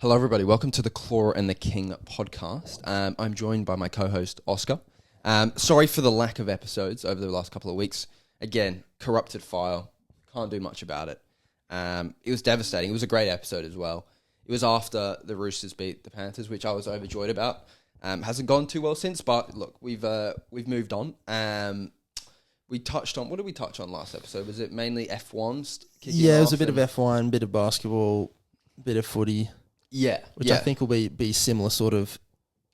Hello, everybody. Welcome to the Claw and the King podcast. I'm joined by my co-host, Oscar. Sorry for the lack of episodes over the last couple of weeks. Again, corrupted file. Can't do much about it. It was devastating. It was a great episode as well. It was after the Roosters beat the Panthers, which I was overjoyed about. Hasn't gone too well since, but look, we've moved on. We touched on, what did we touch on last episode? Was it mainly F1s? Yeah, it was a bit of F1, bit of basketball, bit of footy. Yeah. Which I think will be similar sort of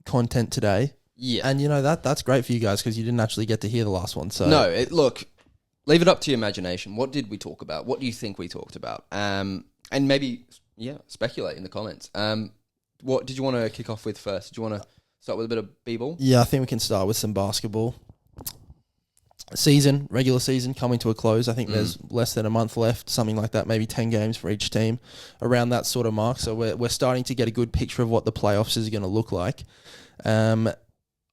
content today. Yeah. And, you know, that's great for you guys because you didn't actually get to hear the last one. So no, look, leave it up to your imagination. What did we talk about? What do you think we talked about? And maybe, speculate in the comments. What did you want to kick off with first? Do you want to start with a bit of b-ball? Yeah, I think we can start with some basketball. Regular season coming to a close. I think there's less than a month left, something like that, maybe 10 games for each team, around that sort of mark. So we're starting to get a good picture of what the playoffs is going to look like. I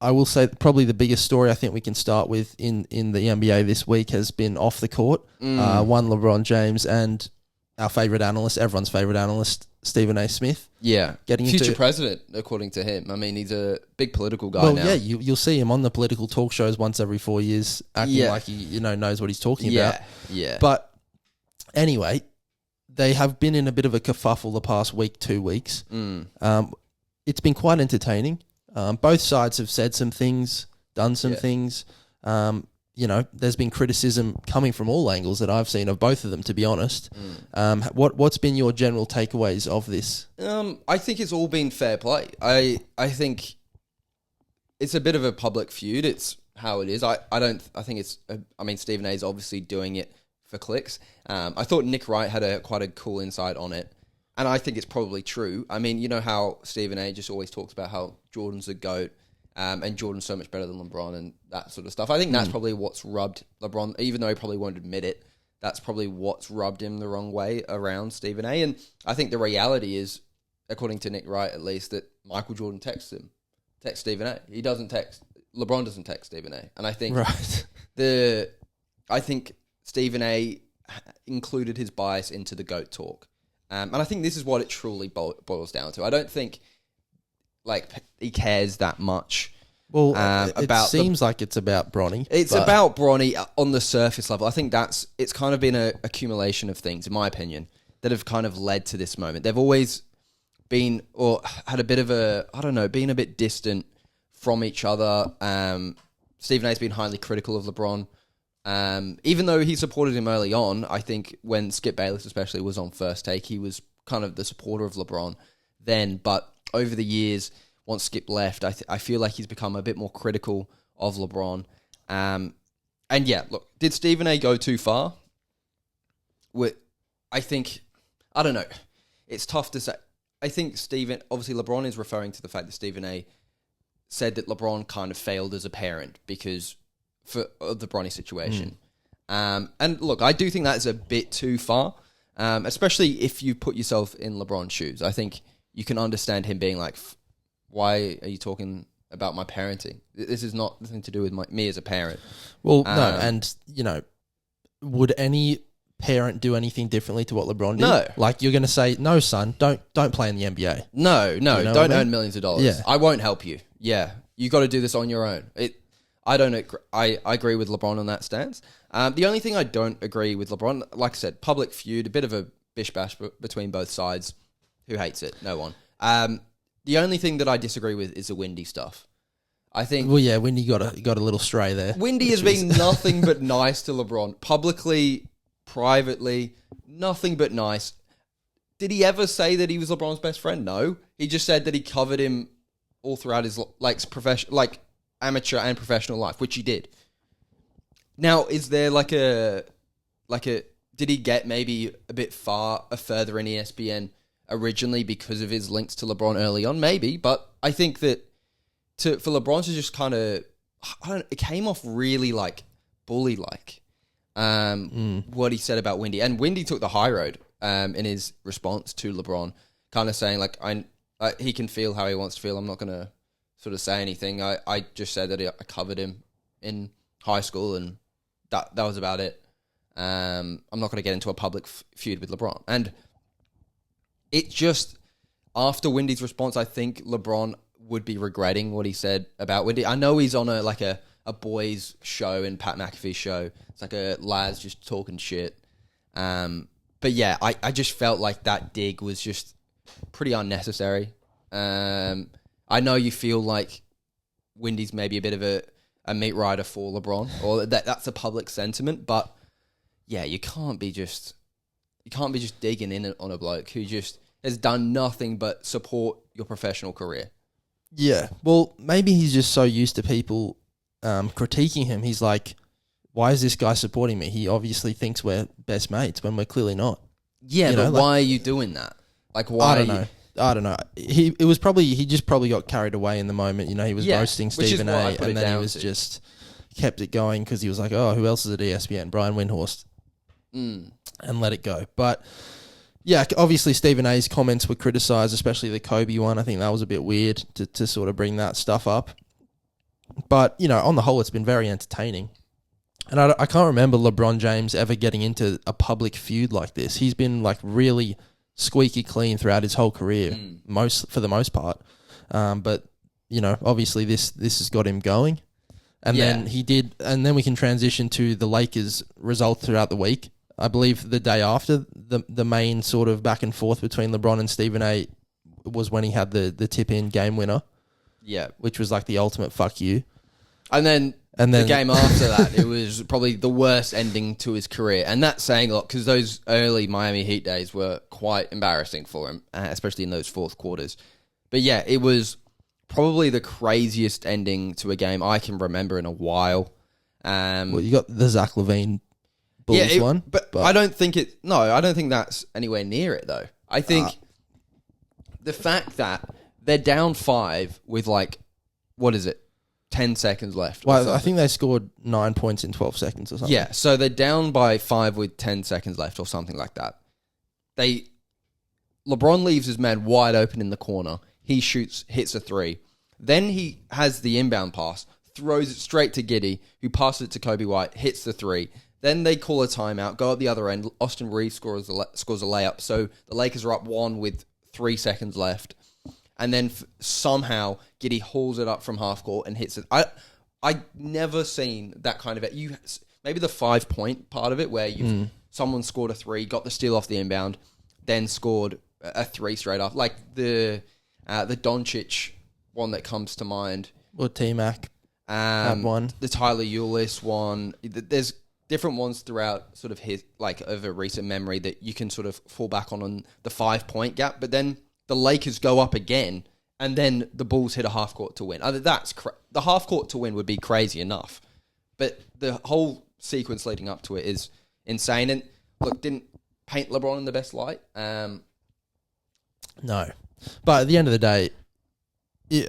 will say probably the biggest story I think we can start with in the NBA this week has been off the court. One, LeBron James, and our favourite analyst, everyone's favourite analyst, Stephen A. Smith. Yeah, getting future president, according to him. I mean, he's a big political guy now. Well, yeah, you'll see him on the political talk shows once every 4 years, acting like he knows what he's talking about. Yeah. But anyway, they have been in a bit of a kerfuffle the past week, 2 weeks. It's been quite entertaining. Both sides have said some things, done some things. There's been criticism coming from all angles that I've seen of both of them, to be honest. What's been your general takeaways of this? I think it's all been fair play. I think it's a bit of a public feud. It's how it is. Stephen A is obviously doing it for clicks. I thought Nick Wright had quite a cool insight on it. And I think it's probably true. I mean, you know how Stephen A just always talks about how Jordan's a GOAT. And Jordan's so much better than LeBron and that sort of stuff. I think that's probably what's rubbed LeBron, even though he probably won't admit it, that's probably what's rubbed him the wrong way around Stephen A. And I think the reality is, according to Nick Wright at least, that Michael Jordan texts Stephen A. He doesn't text, LeBron doesn't text Stephen A. And I think I think Stephen A. included his bias into the GOAT talk. And I think this is what it truly boils down to. I don't think he cares that much. Well, it seems like it's about Bronny. It's about Bronny on the surface level. I think it's kind of been an accumulation of things, in my opinion, that have kind of led to this moment. They've always been, or had a bit of being a bit distant from each other. Stephen A's been highly critical of LeBron. Even though he supported him early on, I think when Skip Bayless especially was on First Take, he was kind of the supporter of LeBron then, but over the years, once Skip left, I feel like he's become a bit more critical of LeBron. Look, did Stephen A go too far? I don't know. It's tough to say. I think obviously LeBron is referring to the fact that Stephen A said that LeBron kind of failed as a parent because of the Bronny situation. And look, I do think that is a bit too far, especially if you put yourself in LeBron's shoes. I think you can understand him being like, why are you talking about my parenting? This is not nothing to do with me as a parent. Well, no, and, would any parent do anything differently to what LeBron did? No. Like, you're going to say, no, son, don't play in the NBA. No, don't earn millions of dollars. Yeah. I won't help you. Yeah, you got to do this on your own. I agree with LeBron on that stance. The only thing I don't agree with LeBron, like I said, public feud, a bit of a bish-bash between both sides. Who hates it? No one. The only thing that I disagree with is the Windy stuff. I think... Well, yeah, Windy got a little stray there. Windy has been nothing but nice to LeBron. Publicly, privately, nothing but nice. Did he ever say that he was LeBron's best friend? No. He just said that he covered him all throughout his amateur and professional life, which he did. Now, is there did he get maybe a bit further in ESPN originally because of his links to LeBron early on? Maybe, but I think that for LeBron to just kind of, it came off really bully-like, what he said about Windy. And Windy took the high road in his response to LeBron, kind of saying, he can feel how he wants to feel. I'm not going to sort of say anything. I just said that I covered him in high school, and that was about it. I'm not going to get into a public feud with LeBron. And it just, after Windy's response, I think LeBron would be regretting what he said about Windy. I know he's on a boys show in Pat McAfee's show. It's like a lads just talking shit. But yeah, I just felt like that dig was just pretty unnecessary. I know you feel like Windy's maybe a bit of a meat rider for LeBron, or that's a public sentiment, but yeah, you can't be just digging in on a bloke who just has done nothing but support your professional career. Yeah, well, maybe he's just so used to people critiquing him. He's like, why is this guy supporting me? He obviously thinks we're best mates when we're clearly not. Yeah, but why are you doing that? Like, why? I don't know. He just probably got carried away in the moment. You know, he was roasting Stephen A, and then he was just kept it going because he was like, oh, who else is at ESPN? Brian Windhorst. And let it go. But yeah, obviously Stephen A's comments were criticised, especially the Kobe one. I think that was a bit weird to sort of bring that stuff up. But, you know, on the whole, it's been very entertaining. And I can't remember LeBron James ever getting into a public feud like this. He's been like really squeaky clean throughout his whole career, for the most part. But, you know, obviously this has got him going. And then we can transition to the Lakers' results throughout the week. I believe the day after, the main sort of back and forth between LeBron and Stephen A was when he had the tip-in game winner. Yeah. Which was like the ultimate fuck you. And then the game after that, it was probably the worst ending to his career. And that's saying a lot because those early Miami Heat days were quite embarrassing for him, especially in those fourth quarters. But yeah, it was probably the craziest ending to a game I can remember in a while. Well, you got the Zach LaVine Bulls one. But I don't think I don't think that's anywhere near it, though. I think the fact that they're down 5 with 10 seconds left. Well, I think they scored 9 points in 12 seconds or something. Yeah, so they're down by 5 with 10 seconds left or something like that. LeBron leaves his man wide open in the corner. He hits a 3. Then he has the inbound pass, throws it straight to Giddey, who passes it to Kobe White, hits the 3. Then they call a timeout, go at the other end. Austin Reeves scores a layup. So the Lakers are up 1 with 3 seconds left. And then somehow Giddey hauls it up from half court and hits it. I never seen that kind of it. Maybe the 5-point part of it where someone scored a 3, got the steal off the inbound, then scored a 3 straight off. Like the Doncic one that comes to mind. Or T-Mac had one. The Tyler Ulis one. There's different ones throughout sort of his, like, over recent memory that you can sort of fall back on the 5-point gap. But then the Lakers go up again, and then the Bulls hit a half court to win. The half court to win would be crazy enough, but the whole sequence leading up to it is insane. And look, didn't paint LeBron in the best light. No, but at the end of the day,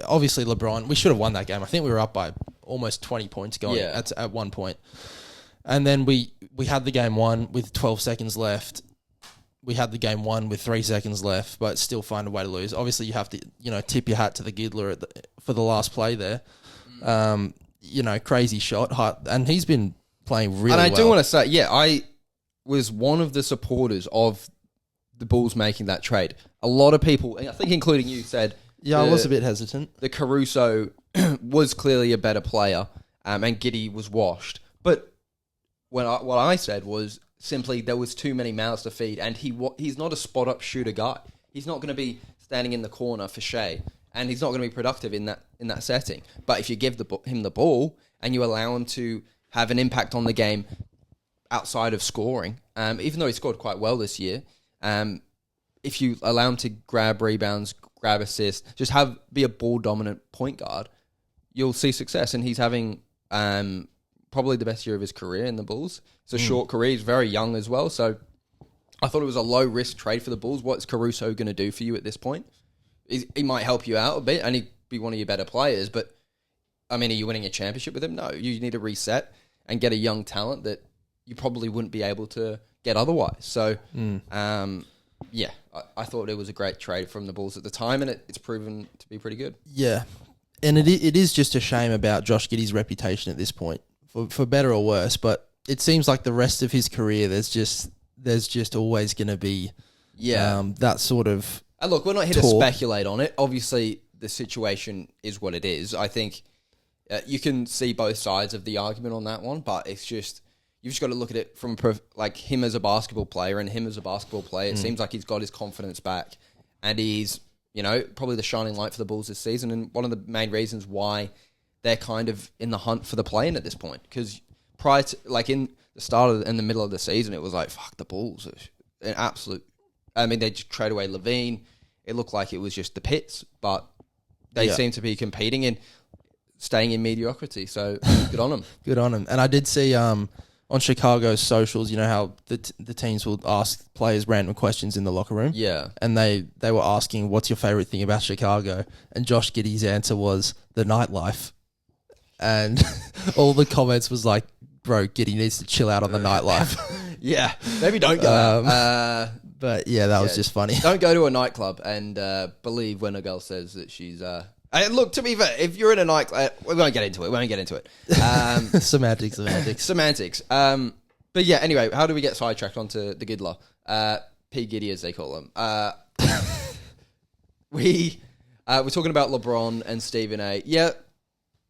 obviously LeBron, we should have won that game. I think we were up by almost 20 points going at one point. And then we had the game won with 12 seconds left. We had the game won with 3 seconds left, but still find a way to lose. Obviously, you have to, tip your hat to the Giddler for the last play there. Crazy shot. And he's been playing really well. And I do want to say, I was one of the supporters of the Bulls making that trade. A lot of people, I think including you, said... Yeah, I was a bit hesitant. The Caruso was clearly a better player, and Giddey was washed. But what I said was... simply, there was too many mouths to feed, and he's not a spot-up shooter guy. He's not going to be standing in the corner for Shea, and he's not going to be productive in that setting. But if you give him the ball and you allow him to have an impact on the game outside of scoring, even though he scored quite well this year, if you allow him to grab rebounds, grab assists, just be a ball-dominant point guard, you'll see success. And he's having... probably the best year of his career in the Bulls. It's a short career. He's very young as well. So I thought it was a low-risk trade for the Bulls. What's Caruso going to do for you at this point? He might help you out a bit, and he'd be one of your better players. But, I mean, are you winning a championship with him? No. You need to reset and get a young talent that you probably wouldn't be able to get otherwise. So, I thought it was a great trade from the Bulls at the time, and it's proven to be pretty good. Yeah. And it is just a shame about Josh Giddey's reputation at this point. For better or worse, but it seems like the rest of his career, there's just always going to be that sort of And look, we're not here to speculate on it. Obviously, the situation is what it is. I think you can see both sides of the argument on that one, but it's just you've just got to look at it from like him as a basketball player and him as a basketball player. It seems like he's got his confidence back, and he's probably the shining light for the Bulls this season, and one of the main reasons why they're kind of in the hunt for the play-in at this point. Because prior to, like in the start in the middle of the season, it was like, fuck, the Bulls are an absolute. I mean, they just trade away Levine. It looked like it was just the pits, but they seem to be competing and staying in mediocrity. So good on them. Good on them. And I did see on Chicago's socials, how the teams will ask players random questions in the locker room. Yeah. And they were asking, what's your favorite thing about Chicago? And Josh Giddey's answer was the nightlife. And all the comments was like, bro, Giddey needs to chill out on the nightlife. Yeah. Maybe don't go out. But yeah, that was just funny. Don't go to a nightclub and believe when a girl says that she's... look, to be fair, if you're in a nightclub... we won't get into it. Semantics. But yeah, anyway, how do we get sidetracked onto the Giddler? P. Giddy, as they call him. We're talking about LeBron and Stephen A. Yeah,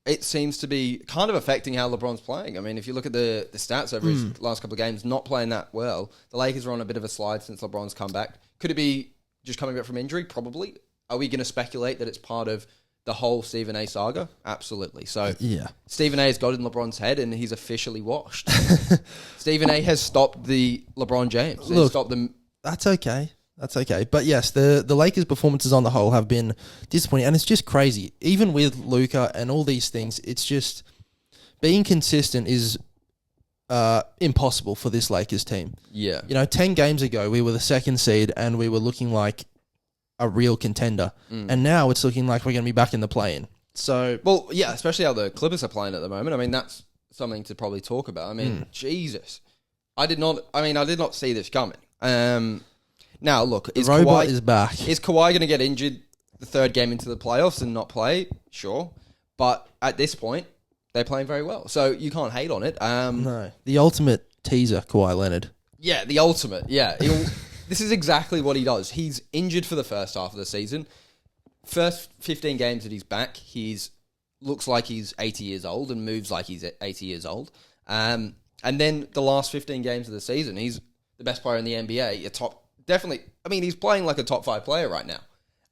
it seems to be kind of affecting how LeBron's playing. I mean, if you look at the stats over his last couple of games, not playing that well. The Lakers are on a bit of a slide since LeBron's come back. Could it be just coming back from injury? Probably. Are we going to speculate that it's part of the whole Stephen A saga? Absolutely. So Stephen A has got in LeBron's head and he's officially washed. Stephen A has stopped the LeBron James. Look, stopped them. That's okay. But yes, the Lakers' performances on the whole have been disappointing, and it's just crazy. Even with Luka and all these things, it's just being consistent is impossible for this Lakers team. Yeah. 10 games ago, we were the second seed, and we were looking like a real contender. And now it's looking like we're going to be back in the play-in. So, well, yeah, especially how the Clippers are playing at the moment. I mean, that's something to probably talk about. I mean, Jesus. I did not see this coming. Now, look, is back. Is Kawhi going to get injured the third game into the playoffs and not play? Sure. But at this point, they're playing very well. So you can't hate on it. No. The ultimate teaser, Kawhi Leonard. Yeah, the ultimate. Yeah. This is exactly what he does. He's injured for the first half of the season. First 15 games that he's back, looks like he's 80 years old and moves like he's 80 years old. And then the last 15 games of the season, he's the best player in the NBA, definitely. I mean, he's playing like a top 5 player right now.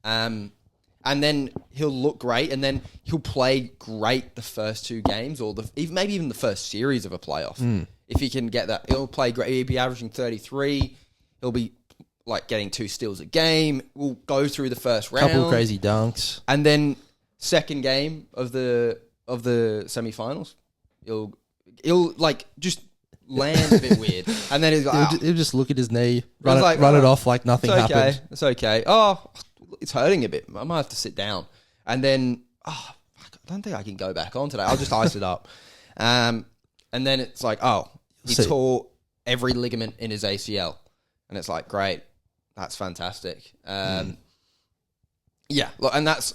And then he'll look great, and then he'll play great the first 2 games, or maybe even the first series of a playoff. If he can get that, he'll play great. He'll be averaging 33. He'll be like getting 2 steals a game. We'll go through the first round. Couple of crazy dunks. And then second game of the semifinals, he'll like just land a bit weird, and then he'll just look at his knee, run it off like nothing happened. It's okay. Oh, it's hurting a bit. I might have to sit down, and then I don't think I can go back on today. I'll just ice it up, and then it's like, he tore every ligament in his ACL, and it's like, great, that's fantastic. Yeah, look, and that's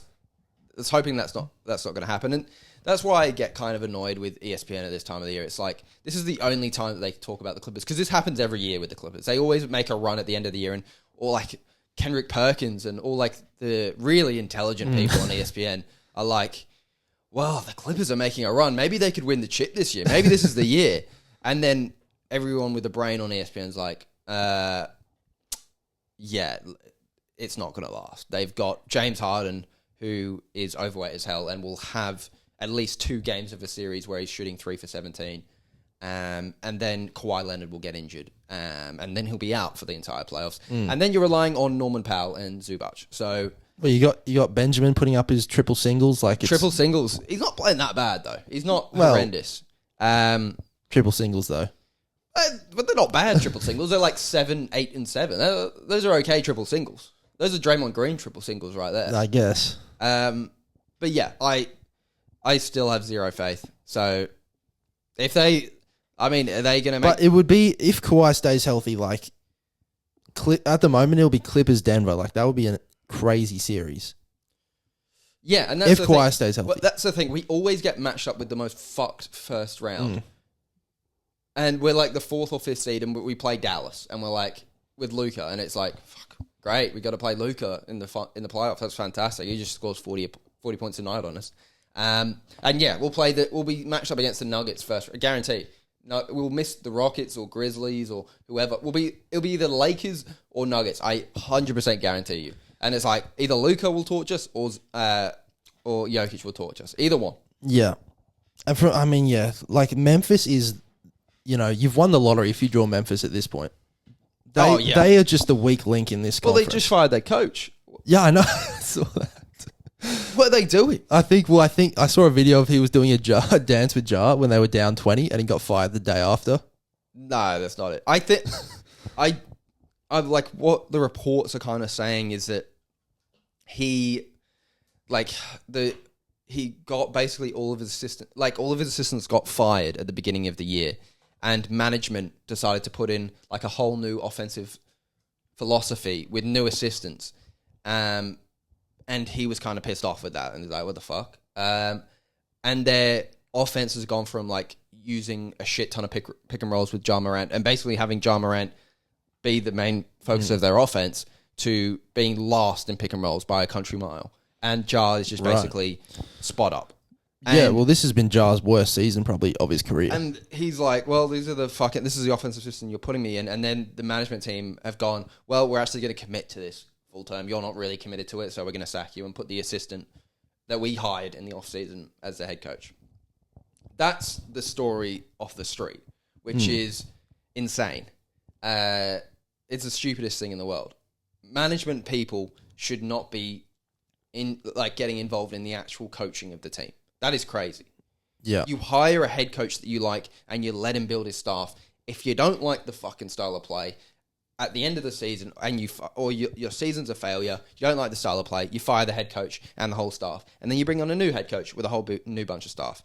hoping that's not going to happen. And that's why I get kind of annoyed with ESPN at this time of the year. It's like, this is the only time that they talk about the Clippers, because this happens every year with the Clippers. They always make a run at the end of the year, and or like Kendrick Perkins and all like the really intelligent people on ESPN are like, well, the Clippers are making a run. Maybe they could win the chip this year. Maybe this is the year. And then everyone with a brain on ESPN's like, yeah, it's not going to last. They've got James Harden, who is overweight as hell and will have at least 2 games of a series where he's shooting 3 for 17. And then Kawhi Leonard will get injured. And then he'll be out for the entire playoffs. And then you're relying on Norman Powell and Zubac. So, well, you got Benjamin putting up his triple singles. Triple singles. He's not playing that bad, though. He's not horrendous. Triple singles, though. But they're not bad triple singles. They're like 7, 8, and 7. Those are okay triple singles. Those are Draymond Green triple singles right there. I guess. But yeah, I still have zero faith. So if they... I mean, are they going to make... But it would be, if Kawhi stays healthy, like, at the moment, it'll be Clippers-Denver. Like, that would be a crazy series. Yeah, and that's if Kawhi stays healthy. But that's the thing. We always get matched up with the most fucked first round. And we're like the 4th or 5th seed, and we play Dallas, and we're like, with Luka, and it's like, fuck, great. We got to play Luka in the playoffs. That's fantastic. He just scores 40 points a night on us. And yeah, we'll be matched up against the Nuggets first, guaranteed. No, we'll miss the Rockets or Grizzlies or whoever. It'll be either Lakers or Nuggets. I 100% guarantee you. And it's like either Luka will torch us or Jokic will torch us. Either one. Yeah. And like Memphis is, you've won the lottery if you draw Memphis at this point. They are just the weak link in this conference. Well, they just fired their coach. Yeah, I know. I saw that. What are they doing? I think I saw a video of he was doing a dance with Jar when they were down 20 and he got fired the day after. No, that's not it. I think I like what the reports are kind of saying is that he got basically all of his assistants got fired at the beginning of the year, and management decided to put in like a whole new offensive philosophy with new assistants. And he was kind of pissed off with that, and he's like, "What the fuck?" And their offense has gone from like using a shit ton of pick and rolls with Ja Morant, and basically having Ja Morant be the main focus of their offense, to being last in pick and rolls by a country mile. And Ja is just basically spot up. And this has been Ja's worst season probably of his career. And he's like, "Well, this is the offensive system you're putting me in." And then the management team have gone, "Well, we're actually going to commit to this full term. You're not really committed to it, so we're going to sack you and put the assistant that we hired in the offseason as the head coach." That's the story off the street, which is insane. It's the stupidest thing in the world. Management people should not be getting involved in the actual coaching of the team. That is crazy. Yeah. You hire a head coach that you like and you let him build his staff. If you don't like the fucking style of play, at the end of the season, and your season's a failure, you don't like the style of play, you fire the head coach and the whole staff, and then you bring on a new head coach with a whole new bunch of staff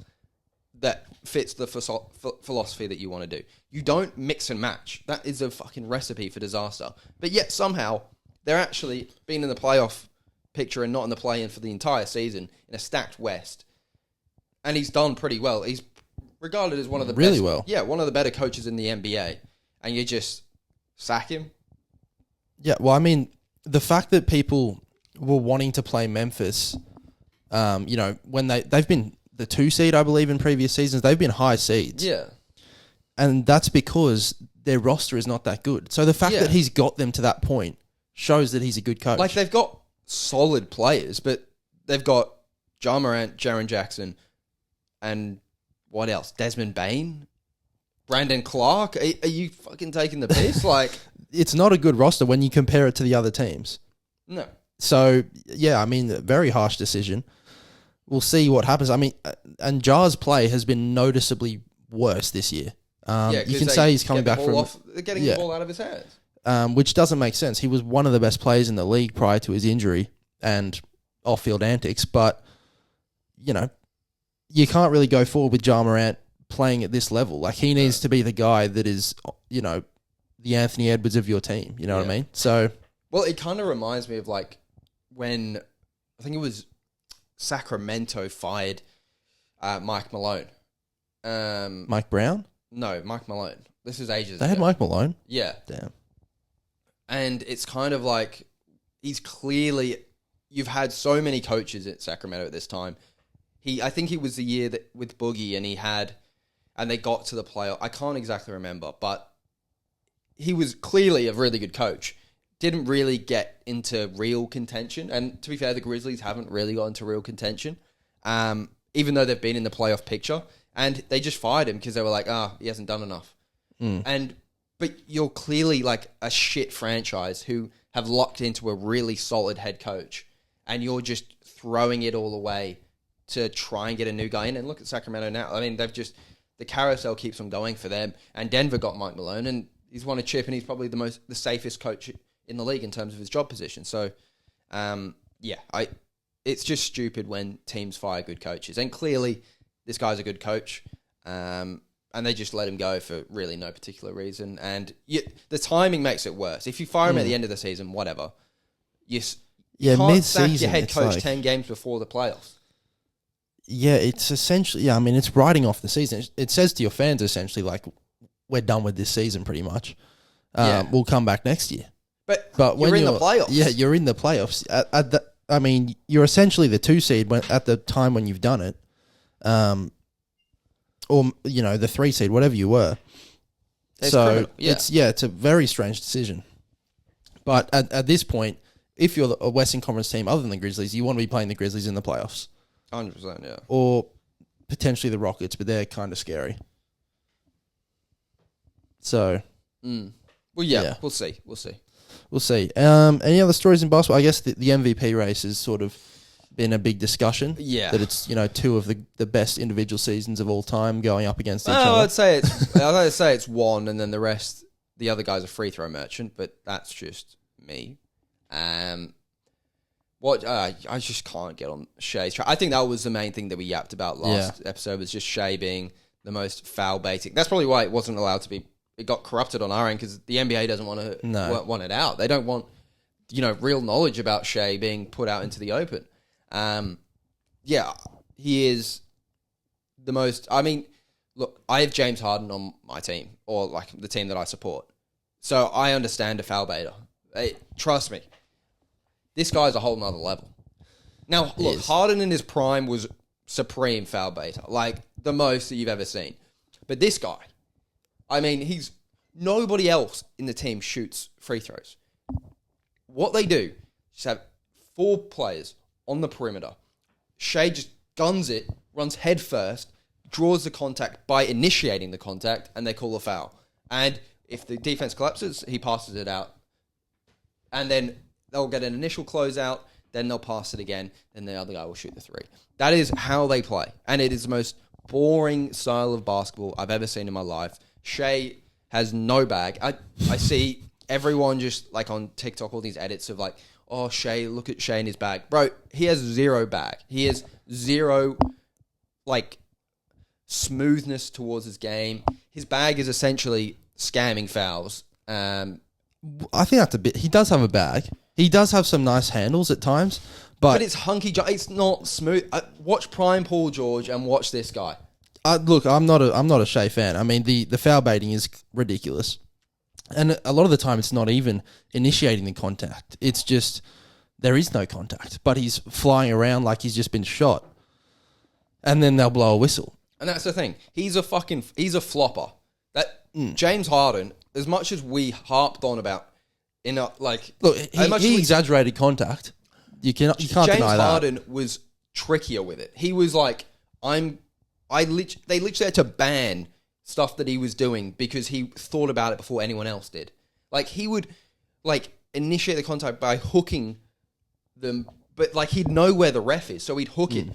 that fits the philosophy that you want to do. You don't mix and match. That is a fucking recipe for disaster. But yet somehow they're actually being in the playoff picture and not in the play-in for the entire season in a stacked West. And he's done pretty well. He's regarded as one of the really best, well. Yeah, one of the better coaches in the NBA. And you just sack him? Yeah, well, I mean, the fact that people were wanting to play Memphis, when they've been the 2 seed, I believe, in previous seasons, they've been high seeds. Yeah. And that's because their roster is not that good. So the fact that he's got them to that point shows that he's a good coach. Like, they've got solid players, but they've got Ja Morant, Jaren Jackson, and what else? Desmond Bane? Brandon Clark? Are you fucking taking the piss? Like, it's not a good roster when you compare it to the other teams. No. So, yeah, I mean, very harsh decision. We'll see what happens. I mean, and Ja's play has been noticeably worse this year. You can say he's coming back from... They're getting the ball out of his hands. Which doesn't make sense. He was one of the best players in the league prior to his injury and off-field antics. But, you can't really go forward with Ja Morant playing at this level. Like, he needs to be the guy that is, the Anthony Edwards of your team. You know what I mean? So... Well, it kind of reminds me of, like, when... I think it was Sacramento fired Mike Malone. Mike Brown? No, Mike Malone. This is ages ago. They had Mike Malone? Yeah. Damn. And it's kind of like, he's clearly... You've had so many coaches at Sacramento at this time. I think he was the year that with Boogie, and they got to the playoff. I can't exactly remember, but he was clearly a really good coach. Didn't really get into real contention. And to be fair, the Grizzlies haven't really got into real contention, even though they've been in the playoff picture. And they just fired him because they were like, he hasn't done enough. But you're clearly like a shit franchise who have locked into a really solid head coach, and you're just throwing it all away to try and get a new guy in. And look at Sacramento now. I mean, the carousel keeps on going for them. And Denver got Mike Malone, and he's won a chip, and he's probably the safest coach in the league in terms of his job position. So, it's just stupid when teams fire good coaches. And clearly, this guy's a good coach, and they just let him go for really no particular reason. And the timing makes it worse. If you fire him at the end of the season, whatever, you can't sack your head coach 10 games before the playoffs. Yeah, it's essentially... I mean, it's writing off the season. It says to your fans, essentially, like, we're done with this season, pretty much. We'll come back next year. But when you're in the playoffs. Yeah, you're in the playoffs. I mean, you're essentially the 2 seed at the time when you've done it. Or, the 3 seed, whatever you were. It's a very strange decision. But at this point, if you're a Western Conference team other than the Grizzlies, you want to be playing the Grizzlies in the playoffs. 100%, yeah. Or potentially the Rockets, but they're kind of scary. So... Well, yeah, we'll see. We'll see. Any other stories in basketball? I guess the MVP race has sort of been a big discussion. Yeah. That it's, 2 of the best individual seasons of all time going up against each other. I'd say it's one, and then the rest, the other guy's a free throw merchant, but that's just me. I just can't get on Shai's track. I think that was the main thing that we yapped about last episode, was just Shai being the most foul baiting. That's probably why it wasn't allowed to be. It got corrupted on our end because the NBA doesn't want it out. They don't want, real knowledge about Shai being put out into the open. He is the most. I mean, look, I have James Harden on my team, or like the team that I support, so I understand a foul baiter. Trust me, this guy's a whole nother level. Now, look, Harden in his prime was supreme foul baiter, like the most that you've ever seen. But this guy. I mean, nobody else in the team shoots free throws. What they do is have 4 players on the perimeter. Shai just guns it, runs head first, draws the contact by initiating the contact, and they call a foul. And if the defense collapses, he passes it out. And then they'll get an initial closeout, then they'll pass it again, then the other guy will shoot the 3. That is how they play. And it is the most boring style of basketball I've ever seen in my life. Shai has no bag. I see everyone just like on TikTok, all these edits of like, oh, Shai, look at Shai in his bag. Bro, he has 0 bag. He has 0 like smoothness towards his game. His bag is essentially scamming fouls. I think that's a bit. He does have a bag. He does have some nice handles at times, but it's hunky. It's not smooth. Watch Prime Paul George and watch this guy. Look, I'm not a Shai fan. I mean, the foul baiting is ridiculous. And a lot of the time, it's not even initiating the contact. It's just, there is no contact. But he's flying around like he's just been shot. And then they'll blow a whistle. And that's the thing. He's a flopper. James Harden, as much as we harped on about, look, he exaggerated contact. You can't deny that. James Harden was trickier with it. He was like, they literally had to ban stuff that he was doing because he thought about it before anyone else did. Like, he would, initiate the contact by hooking them, but, he'd know where the ref is, so he'd hook it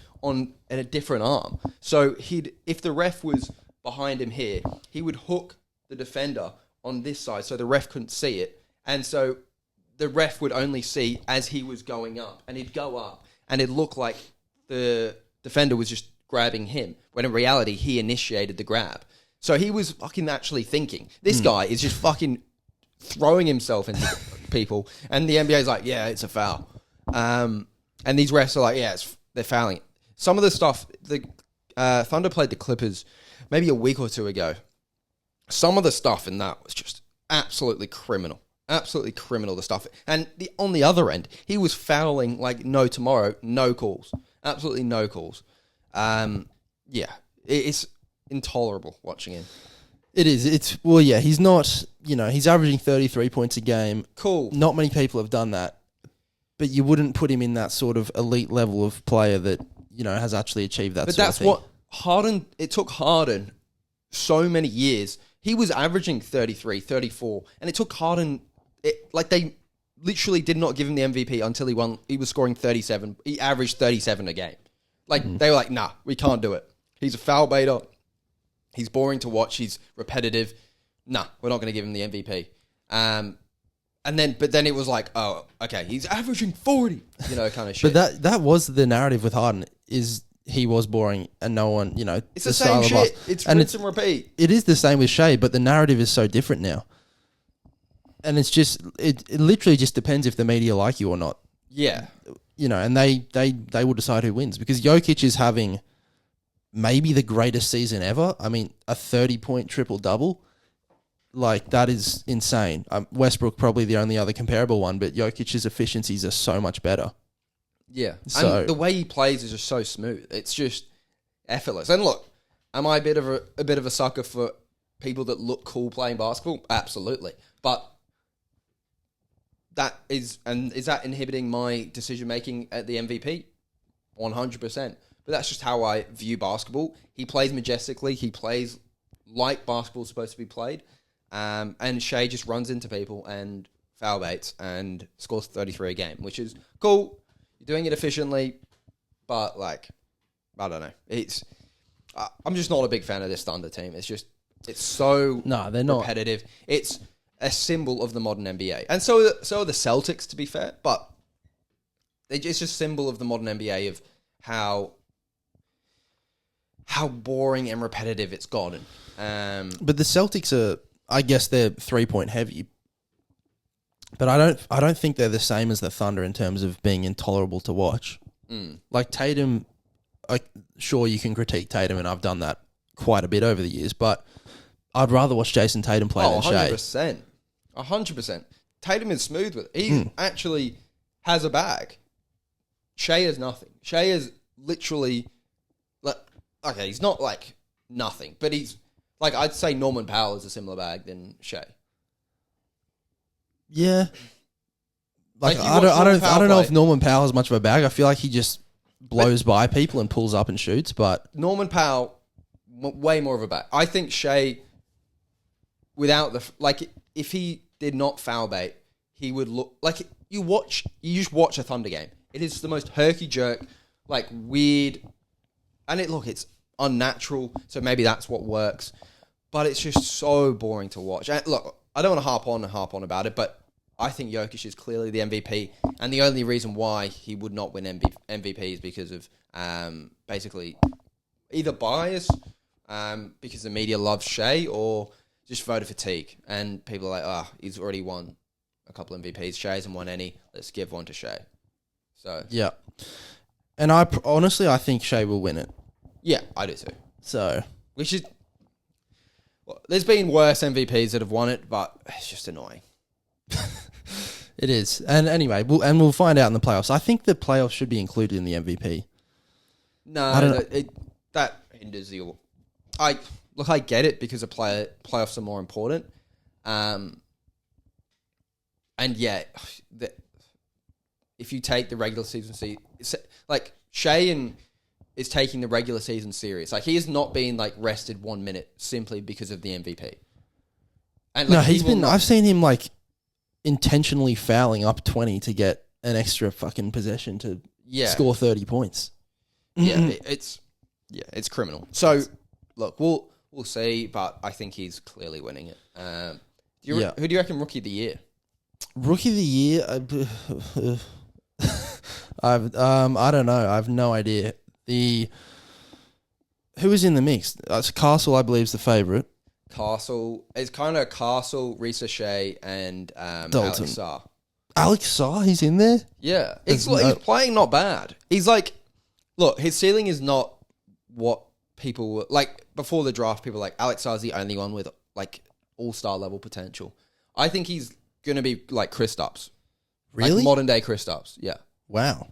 at a different arm. So if the ref was behind him here, he would hook the defender on this side so the ref couldn't see it. And so the ref would only see as he was going up, and he'd go up, and it'd look like the defender was just grabbing him, when in reality, he initiated the grab. So he was fucking actually thinking. This guy is just fucking throwing himself into people, and the NBA's like, yeah, it's a foul. And these refs are like, yeah, they're fouling. Some of the stuff, the Thunder played the Clippers maybe a week or 2 ago. Some of the stuff in that was just absolutely criminal. Absolutely criminal, the stuff. And on the other end, he was fouling like no tomorrow, no calls. Absolutely no calls. It's intolerable watching him. It is. He's not, he's averaging 33 points a game. Cool. Not many people have done that. But you wouldn't put him in that sort of elite level of player that, has actually achieved that sort of thing. But that's what Harden, it took Harden so many years. He was averaging 33, 34, and it took Harden, they literally did not give him the MVP until he won. He was scoring 37. He averaged 37 a game. They were like, nah, we can't do it. He's a foul baiter. He's boring to watch. He's repetitive. Nah, we're not going to give him the MVP. But then it was like, oh, okay, he's averaging 40, kind of shit. But that was the narrative with Harden, is he was boring and no one, it's the same shit. It's rinse and repeat. It is the same with Shai, but the narrative is so different now. And it's just, it literally just depends if the media like you or not. Yeah. And they will decide who wins, because Jokic is having maybe the greatest season ever. I mean, a 30-point triple-double. like, that is insane. Westbrook probably the only other comparable one, but Jokic's efficiencies are so much better. Yeah. So, and the way he plays is just so smooth. It's just effortless. And look, am I a bit of a sucker for people that look cool playing basketball? Absolutely. But is that inhibiting my decision making at the MVP? 100%. But that's just how I view basketball. He plays majestically. He plays like basketball's supposed to be played. And Shea just runs into people and foul baits and scores 33 a game, which is cool. You're doing it efficiently, but like, I don't know. I'm just not a big fan of this Thunder team. It's so they're not repetitive. It's a symbol of the modern NBA, and so are the Celtics, to be fair. But it's just a symbol of the modern NBA of how boring and repetitive it's gotten. But the Celtics are, I guess, they're 3-point heavy. But I don't think they're the same as the Thunder in terms of being intolerable to watch. Like Tatum, sure you can critique Tatum, and I've done that quite a bit over the years, but I'd rather watch Jason Tatum play than Shea. 100%. Tatum is smooth with it. He actually has a bag. Shea is nothing. Shea is literally, like, okay, he's not like nothing, but he's like, I'd say Norman Powell is a similar bag than Shea. Yeah. Like I don't know if Norman Powell has much of a bag. I feel like he just blows by people and pulls up and shoots, but Norman Powell, way more of a bag. I think Shea, without if he did not foul bait, he would look like you just watch a Thunder game. It is the most herky jerk, like weird, and it's unnatural. So maybe that's what works, but it's just so boring to watch. And look, I don't want to harp on about it, but I think Jokic is clearly the MVP, and the only reason why he would not win MVP is because of basically either bias, because the media loves Shea, or just voter fatigue, and people are like, he's already won a couple MVPs. Shea hasn't won any. Let's give one to Shea. So yeah, and I think Shea will win it. Yeah, I do too. So which is, well, there's been worse MVPs that have won it, but it's just annoying. It is. And anyway, we'll find out in the playoffs. I think the playoffs should be included in the MVP. No, that hinders you. I get it because the playoffs are more important. And yeah, if you take the regular season, like Shea is taking the regular season serious. Like, he has not been like rested 1 minute simply because of the MVP. And like, no, I've seen him like intentionally fouling up 20 to get an extra fucking possession to score 30 points. Yeah, it's criminal. So look, we'll see, but I think he's clearly winning it. Who do you reckon Rookie of the Year? Rookie of the Year, I don't know. I have no idea. Who is in the mix? Castle, I believe, is the favourite. Castle. It's kind of Castle, Risa Shea, and Dalton. Alex Sarr. Alex Sarr, he's in there? Yeah. He's playing not bad. He's like, look, his ceiling is not what people were, like, before the draft, people were like, Alex Sarr's the only one with like all-star level potential. I think he's going to be like Kristaps. Really? Like modern day Kristaps. Yeah. Wow.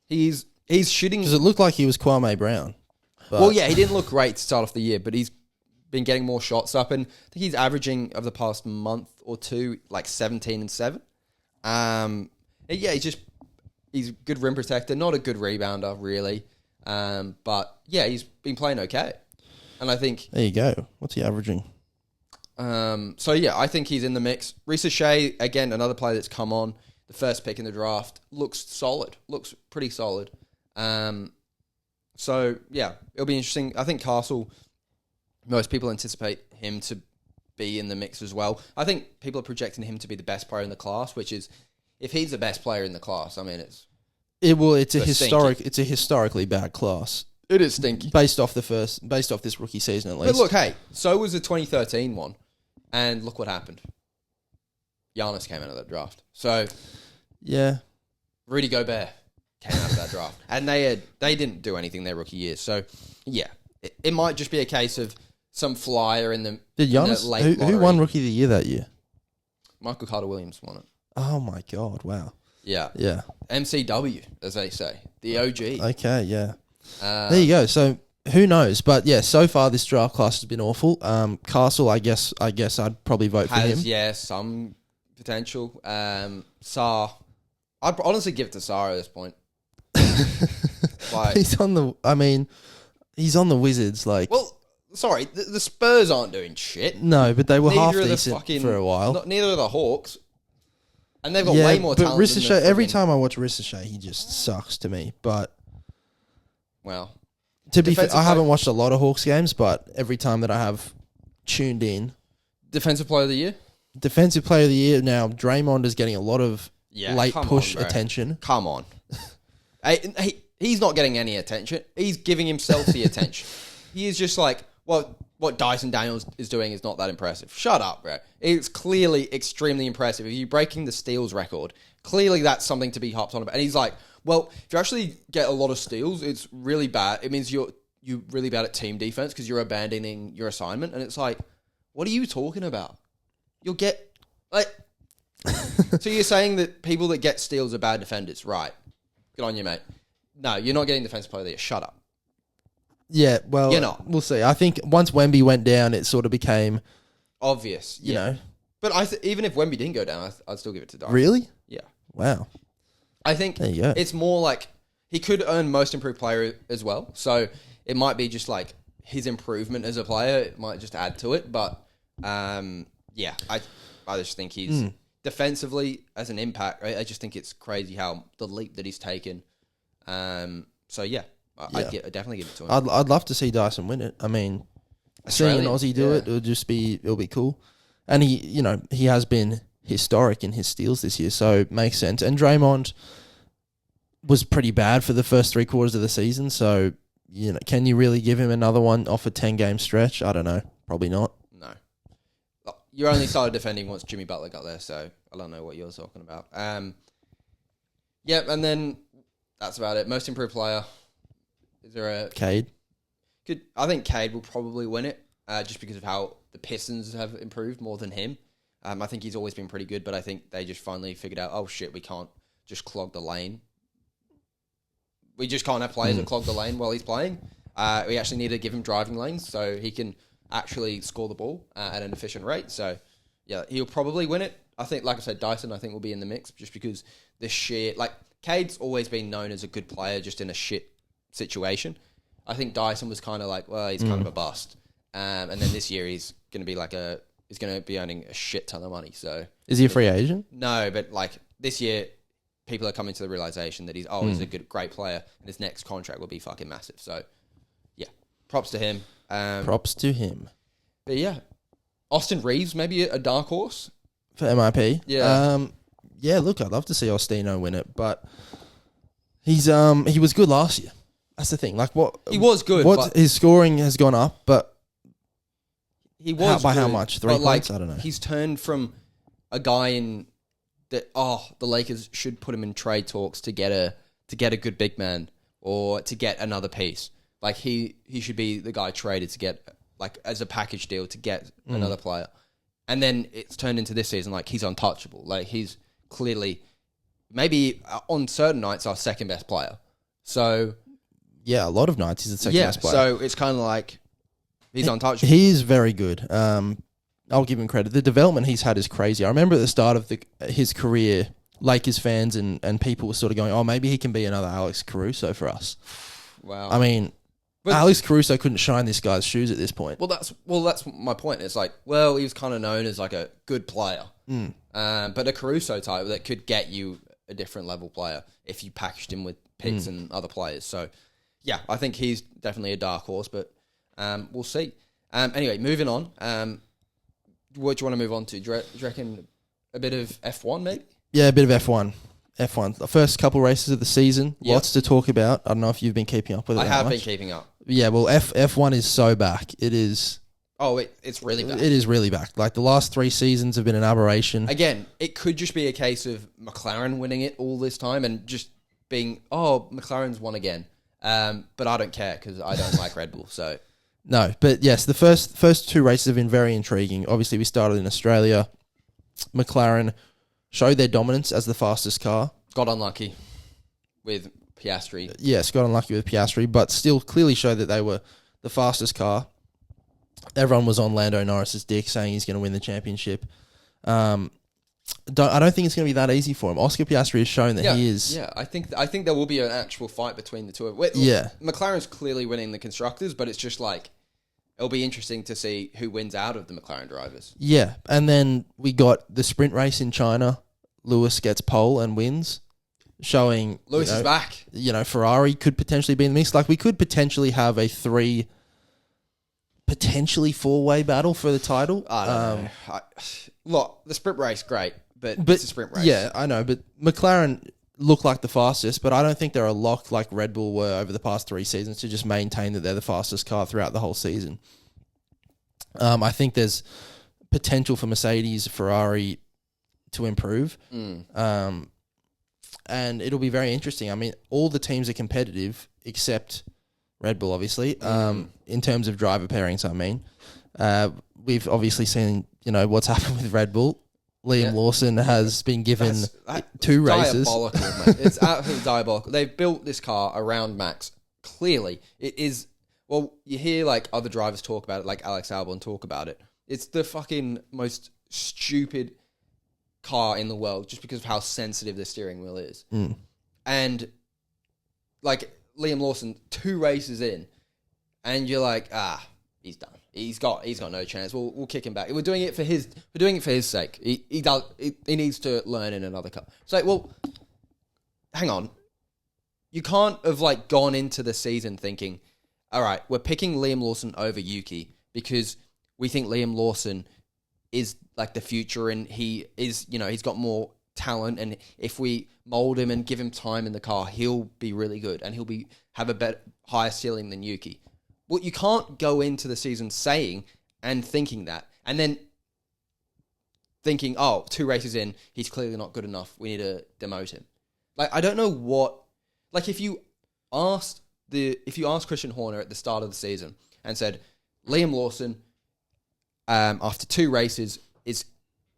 He's shooting. Does it look like he was Kwame Brown? Well, yeah, he didn't look great to start off the year, but he's been getting more shots up, and I think he's averaging of the past month or two like 17 and 7. Yeah, he's a good rim protector, not a good rebounder really, but yeah, he's been playing okay, and I think there you go. What's he averaging? So yeah, I think he's in the mix. Risa Shea, again, another player that's come on, the first pick in the draft, looks pretty solid. So yeah, it'll be interesting. I think Castle, most people anticipate him to be in the mix as well. I think people are projecting him to be the best player in the class, which is, if he's the best player in the class, I mean, it's a historically bad class. It is stinky. Based off this rookie season, at least. But look, hey, so was the 2013 one, and look what happened. Giannis came out of that draft. So yeah, Rudy Gobert came out of that draft, and they didn't do anything their rookie year. So yeah, it might just be a case of some flyer in the, Did Giannis, late who lottery. won Rookie of the Year that year? Michael Carter-Williams won it. Oh, my God. Wow. Yeah. Yeah. MCW, as they say. The OG. Okay, yeah. There you go. So, who knows? But, yeah, so far this draft class has been awful. Castle, I guess I'd probably vote for him. Yeah, some potential. Sarr. I'd honestly give it to Sarr at this point. Like, He's on the Wizards. Like, well, sorry, the Spurs aren't doing shit. no, but they were half Neither are the decent fucking- for a while. Neither are the Hawks. And they've got way more talent. But than the Ricochet, every friggin- time I watch Ricochet, he just sucks to me. But Well, to be fair, Defensive I player- haven't watched a lot of Hawks games, but every time that I have tuned in, defensive player of the year? Defensive Player of the Year, now Draymond is getting a lot of Yeah, late come push on, bro. attention. Come on. He's not getting any attention. He's giving himself the attention. He is just like, well, what Dyson Daniels is doing is not that impressive. Shut up, bro. It's clearly extremely impressive. If you're breaking the steals record, clearly that's something to be hopped on about. And he's like, well, if you actually get a lot of steals, it's really bad. It means you're really bad at team defense because you're abandoning your assignment. And it's like, what are you talking about? You'll get, like... So you're saying that people that get steals are bad defenders, right? Good on you, mate. No, you're not getting defensive player of the year. Shut up. Yeah, well, You're not. We'll see. I think once Wemby went down, it sort of became, Obvious. you Yeah. know, But even if Wemby didn't go down, I'd still give it to Dyson. really? Yeah. Wow. I think There you go. it's more like he could earn most improved player as well. So it might be just like his improvement as a player. It might just add to it. But yeah, I just think he's defensively as an impact. I just think it's crazy how the leap that he's taken. So yeah, I'd definitely give it to him. I'd love to see Dyson win it. I mean, seeing an Australia? Aussie do it, it'll be cool. And he has been historic in his steals this year, so it makes sense. And Draymond was pretty bad for the first 3 quarters of the season, so can you really give him another one off a 10-game stretch? I don't know. Probably not. No. You only started defending once Jimmy Butler got there, so I don't know what you're talking about. And then that's about it. Most improved player. Is there a... Cade. I think Cade will probably win it, just because of how the Pistons have improved more than him. I think he's always been pretty good, but I think they just finally figured out, oh shit, we can't just clog the lane. We just can't have players that clog the lane while he's playing. We actually need to give him driving lanes so he can actually score the ball at an efficient rate. So, yeah, he'll probably win it. I think, like I said, Dyson, I think, will be in the mix just because Cade's always been known as a good player just in a shit situation. I think Dyson was kind of like, well, he's kind of a bust. And then this year he's going to be he's going to be earning a shit ton of money. So Is he a free agent? no, but this year, people are coming to the realization that he's a great player, and his next contract will be fucking massive. So, yeah, props to him. Props to him. But yeah, Austin Reeves, maybe a dark horse. For MIP? Yeah. Yeah, look, I'd love to see Ostino win it, but he was good last year. That's the thing. He was good. But His scoring has gone up, but he was how good, much? 3 but, points? I don't know. He's turned from a guy in that. Oh, the Lakers should put him in trade talks to get a good big man or to get another piece. Like he should be the guy traded to get as a package deal to get another player. And then it's turned into this season he's untouchable. He's clearly maybe on certain nights our second best player. So yeah, a lot of nights he's the second best player. So it's kind of he's untouchable. He is very good. I'll give him credit. The development he's had is crazy. I remember at the start of his career, Lakers fans and people were sort of going, oh, maybe he can be another Alex Caruso for us. Wow. I mean, Alex Caruso couldn't shine this guy's shoes at this point. Well, that's my point. It's he was kind of known as a good player, but a Caruso type that could get you a different level player if you packaged him with picks and other players. So, yeah, I think he's definitely a dark horse, but we'll see. Anyway, moving on. What do you want to move on to? Do you reckon a bit of F1 maybe? Yeah, a bit of F1. The first couple races of the season, lots to talk about. I don't know if you've been keeping up with it. I have been keeping up. Yeah, well, F1 is so back. It is. Oh, it's really back. It is really back. The last 3 seasons have been an aberration. Again, it could just be a case of McLaren winning it all this time and just being, McLaren's won again. But I don't care because I don't like Red Bull. So No, but yes, the first two races have been very intriguing. Obviously, we started in Australia. McLaren showed their dominance as the fastest car. Got unlucky with Piastri. Yes, got unlucky with Piastri, but still clearly showed that they were the fastest car. Everyone was on Lando Norris's dick saying he's going to win the championship. I don't think it's going to be that easy for him. Oscar Piastri has shown that he is. Yeah, I think there will be an actual fight between the two of them. Yeah. McLaren's clearly winning the constructors, but it's just like it'll be interesting to see who wins out of the McLaren drivers. Yeah, and then we got the sprint race in China. Lewis gets pole and wins, showing Lewis is back. Ferrari could potentially be in the mix. Like we could potentially have a potentially four-way battle for the title. I don't know. Look, the sprint race, great, but it's a sprint race. Yeah, I know, but McLaren look like the fastest, but I don't think they're a lock like Red Bull were over the past 3 seasons to just maintain that they're the fastest car throughout the whole season. I think there's potential for Mercedes, Ferrari to improve. And it'll be very interesting. I mean, all the teams are competitive except Red Bull, obviously, in terms of driver pairings, I mean. We've obviously seen, what's happened with Red Bull. Liam Lawson has been given 2 races. Diabolical, man. It's absolutely diabolical. They've built this car around Max. Clearly, it is. Well, you hear like other drivers talk about it, like Alex Albon talk about it. It's the fucking most stupid car in the world just because of how sensitive the steering wheel is. And like Liam Lawson, 2 races in, and you're like, he's done. He's got no chance. We'll kick him back. We're doing it for his sake. He needs to learn in another car. It's like, well, hang on. You can't have like gone into the season thinking, all right, we're picking Liam Lawson over Yuki because we think Liam Lawson is like the future and he is, he's got more talent, and if we mold him and give him time in the car, he'll be really good and he'll have a higher ceiling than Yuki. Well, you can't go into the season saying and thinking that, and then thinking, 2 races in, he's clearly not good enough. We need to demote him. Like, I don't know what. Like, if you asked Christian Horner at the start of the season and said Liam Lawson, after 2 races,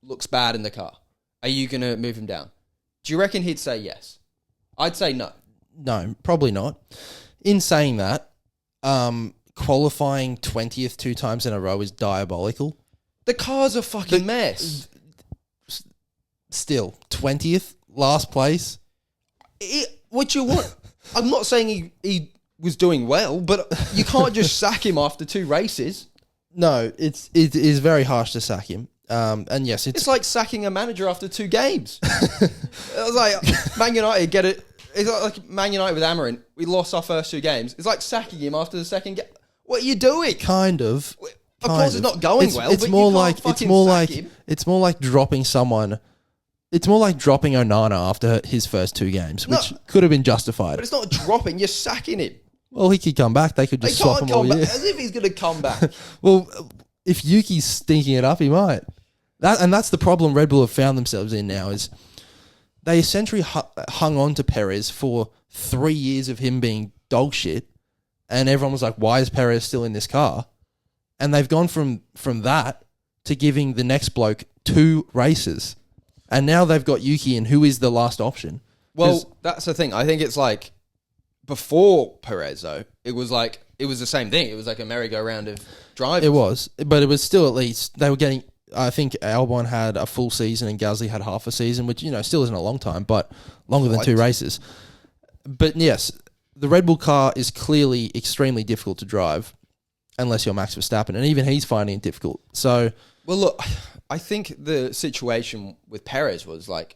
looks bad in the car, are you gonna move him down? Do you reckon he'd say yes? I'd say no. No, probably not. In saying that, qualifying 20th 2 times in a row is diabolical. The car's a fucking mess. Still, 20th, last place. What you want? I'm not saying he was doing well, but you can't just sack him after 2 races. No, it is very harsh to sack him. And yes, it's like sacking a manager after 2 games. It was like Man United get it. It's like Man United with Amarin. We lost our first 2 games. It's like sacking him after the second game. What are you doing? Kind of. Of course, it's not going well. It's but more you like can't fucking sack him. It's more like dropping someone. It's more like dropping Onana after his first 2 games, which could have been justified. But it's not dropping. You're sacking him. Well, he could come back. They could just swap him all year. As if he's going to come back. Well, if Yuki's stinking it up, he might. That's the problem Red Bull have found themselves in now, is they essentially hung on to Perez for 3 years of him being dog shit, and everyone was like, why is Perez still in this car? And they've gone from that to giving the next bloke 2 races. And now they've got Yuki in, who is the last option. Well, that's the thing. I think it's like, before Perez, though, it was the same thing. It was like a merry-go-round of drivers. It was, but it was still at least, they were getting, I think Albon had a full season and Gasly had half a season, which, still isn't a long time, but longer than 2 races. But yes, the Red Bull car is clearly extremely difficult to drive, unless you're Max Verstappen, and even he's finding it difficult. So, well, look, I think the situation with Perez was like,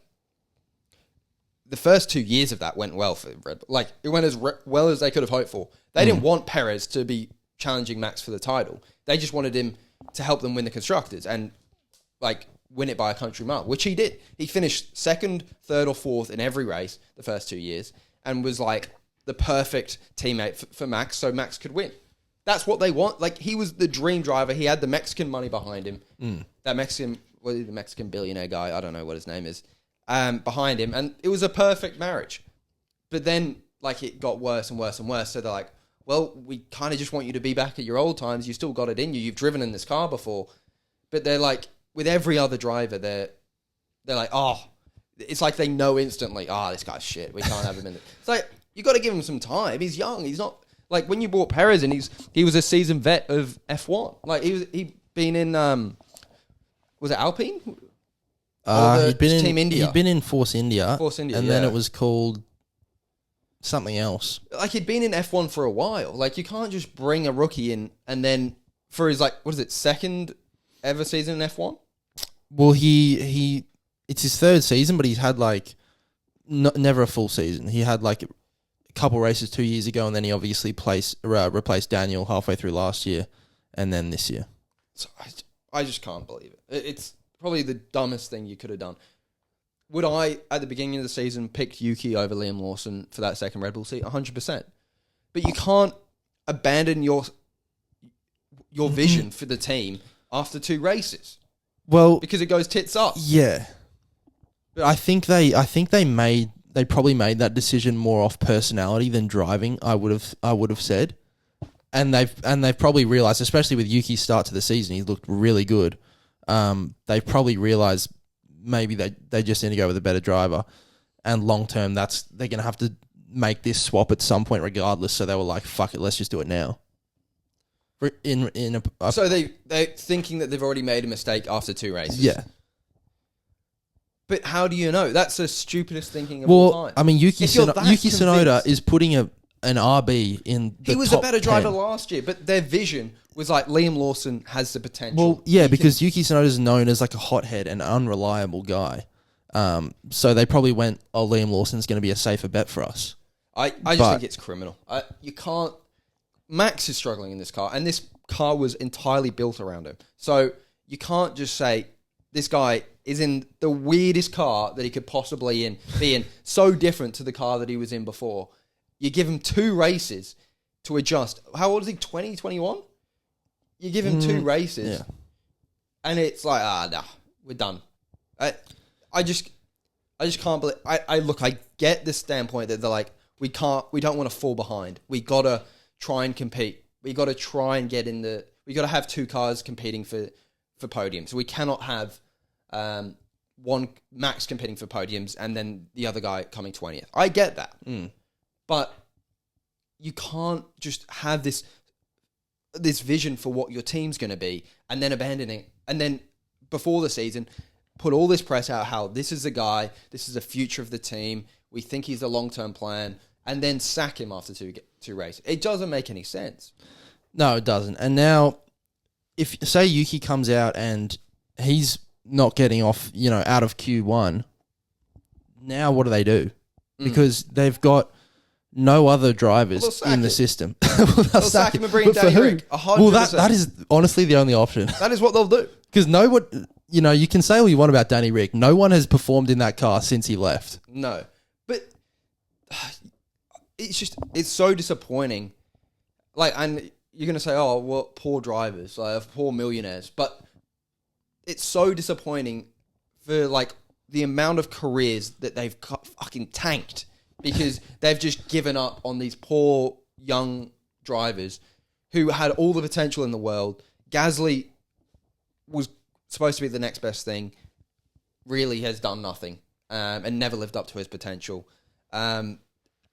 the first 2 years of that went well for Red Bull. Like, it went as well as they could have hoped for. They didn't want Perez to be challenging Max for the title. They just wanted him to help them win the Constructors and, like, win it by a country mile, which he did. He finished 2nd, 3rd, or 4th in every race the first 2 years and was, like, the perfect teammate for Max so Max could win. That's what they want. Like, he was the dream driver. He had the Mexican money behind him. That Mexican billionaire guy, I don't know what his name is, behind him. And it was a perfect marriage. But then, like, it got worse and worse and worse. So they're like, well, we kind of just want you to be back at your old times. You still got it in you. You've driven in this car before. But they're like, with every other driver, they're like, oh, it's like they know instantly, this guy's shit. We can't have him in it. It's like, you got to give him some time. He's young. He's not, like, when you brought Perez in, he was a seasoned vet of F1. Like, he'd been in, was it Alpine? He'd been Team India. He'd been in Force India. And then it was called something else. Like, he'd been in F1 for a while. Like, you can't just bring a rookie in and then for his, like, what is it, second ever season in F1? Well, it's his third season, but he's had, like, never a full season. He had, like, a couple races 2 years ago, and then he obviously replaced Daniel halfway through last year, and then this year. So I just can't believe it. It's probably the dumbest thing you could have done. Would I, at the beginning of the season, pick Yuki over Liam Lawson for that second Red Bull seat? 100%. But you can't abandon your vision for the team after 2 races. Well, because it goes tits up. Yeah. But I think they probably made that decision more off personality than driving, I would have said. And they've probably realized, especially with Yuki's start to the season, he looked really good. They've probably realized maybe they just need to go with a better driver, and long term they're going to have to make this swap at some point regardless. So they were like, "Fuck it, let's just do it now." So they're thinking that they've already made a mistake after 2 races. Yeah. But how do you know? That's the stupidest thinking of all time. I mean, Yuki Tsunoda is putting an RB in the He was top a better driver 10. last year, but their vision was like, Liam Lawson has the potential. Well, yeah, because Yuki Tsunoda is known as like a hothead and unreliable guy. So they probably went, Liam Lawson's going to be a safer bet for us. I just think it's criminal. You can't... Max is struggling in this car, and this car was entirely built around him. So you can't just say, this guy is in the weirdest car that he could possibly be in, so different to the car that he was in before. You give him 2 races to adjust. How old is he? 20, 21? You give him 2 races, and it's like, nah, we're done. I just can't believe. I get this standpoint that they're like, we don't want to fall behind. We gotta try and compete. We gotta try and we gotta have 2 cars competing for podiums. We cannot have one Max competing for podiums and then the other guy coming 20th. I get that. But you can't just have this vision for what your team's going to be and then abandon it. And then before the season, put all this press out how this is the guy, this is the future of the team, we think he's the long-term plan, and then sack him after two races. It doesn't make any sense. No, it doesn't. And now, if, say, Yuki comes out and he's not getting off, out of Q1, now what do? Because they've got no other drivers in the system. They'll sack him and bring Danny Rick. 100%. Well, that is honestly the only option. That is what they'll do. Because no one, you can say all you want about Danny Rick. No one has performed in that car since he left. No. But it's so disappointing. Like, and you're going to say, poor drivers, poor millionaires. But it's so disappointing for, the amount of careers that they've fucking tanked because they've just given up on these poor young drivers who had all the potential in the world. Gasly was supposed to be the next best thing, really has done nothing and never lived up to his potential. And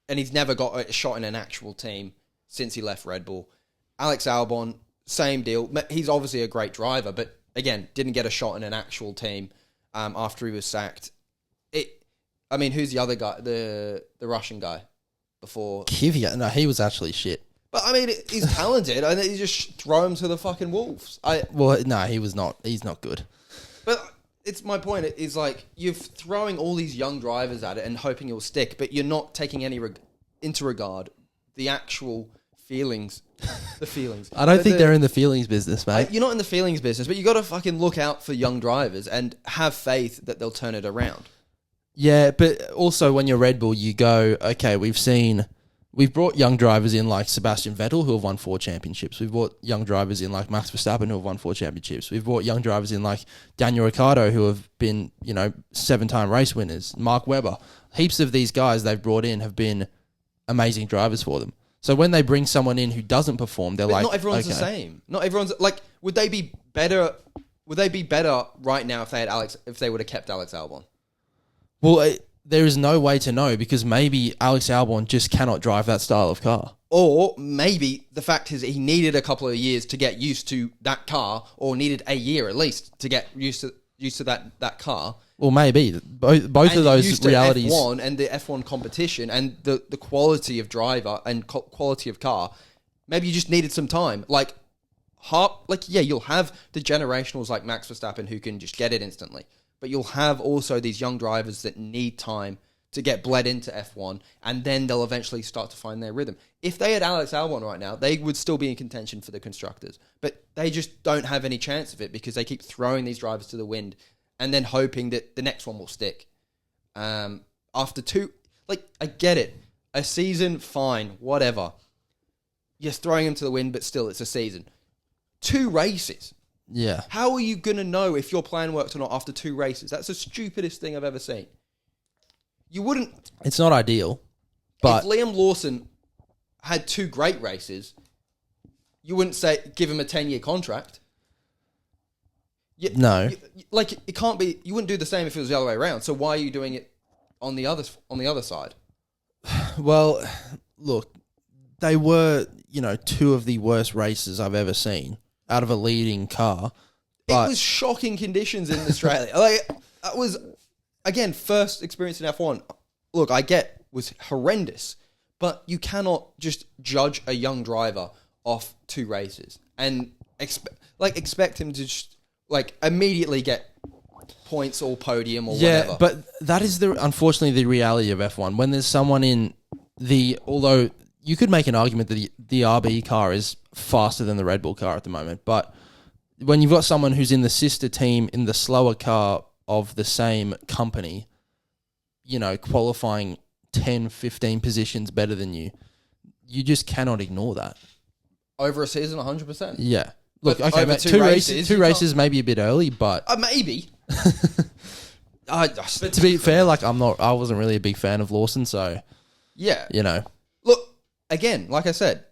he's never got a shot in an actual team since he left Red Bull. Alex Albon, same deal. He's obviously a great driver, but again, didn't get a shot in an actual team after he was sacked. Who's the other guy? The Russian guy before? Kvyat. No, he was actually shit. But, he's talented. You just throw him to the fucking wolves. He was not. He's not good. But it's my point. Is you're throwing all these young drivers at it and hoping it'll stick, but you're not taking any into regard the actual feelings. The feelings. I don't think they're in the feelings business, mate. You're not in the feelings business, but you got to fucking look out for young drivers and have faith that they'll turn it around. Yeah, but also when you're Red Bull, you go, okay, we've brought young drivers in like Sebastian Vettel who have won 4 championships. We've brought young drivers in like Max Verstappen who have won 4 championships. We've brought young drivers in like Daniel Ricciardo who have been, 7-time race winners. Mark Webber. Heaps of these guys they've brought in have been amazing drivers for them. So when they bring someone in who doesn't perform, they're But like, not everyone's the okay. same. Not everyone's like. Would they be better? Would they be better right now if they had if they would have kept Alex Albon? Well, there is no way to know because maybe Alex Albon just cannot drive that style of car. Or maybe the fact is he needed a couple of years to get used to that car, or needed a year at least to get used to that car. Well, maybe both of those used to realities. F1 and the F1 competition and the quality of driver and quality of car. Maybe you just needed some time. You'll have the generationals like Max Verstappen who can just get it instantly. But you'll have also these young drivers that need time to get bled into F1, and then they'll eventually start to find their rhythm. If they had Alex Albon right now, they would still be in contention for the constructors. But they just don't have any chance of it because they keep throwing these drivers to the wind and then hoping that the next one will stick. After two, I get it. A season, fine, whatever. Yes, throwing them to the wind, but still, it's a season. 2 races. Yeah. How are you going to know if your plan worked or not after 2 races? That's the stupidest thing I've ever seen. You wouldn't... It's not ideal, but... If Liam Lawson had 2 great races, you wouldn't say give him a 10-year contract. No. It can't be... You wouldn't do the same if it was the other way around. So why are you doing it on the other side? Well, look, they were, 2 of the worst races I've ever seen out of a leading car. It was shocking conditions in Australia. That was, again, first experience in F1. Look, I get was horrendous, but you cannot just judge a young driver off 2 races and expect him to just immediately get points or podium or whatever. Yeah, but that is unfortunately the reality of F1. When there's someone in although you could make an argument that the RB car is faster than the Red Bull car at the moment, but when you've got someone who's in the sister team in the slower car of the same company, qualifying 10, 15 positions better than you just cannot ignore that. Over a season, 100%. Yeah. Look, But okay, over mate, 2 two races, two races maybe a bit early, but maybe. but to be fair, I wasn't really a big fan of Lawson, so Yeah. Look, again, like I said,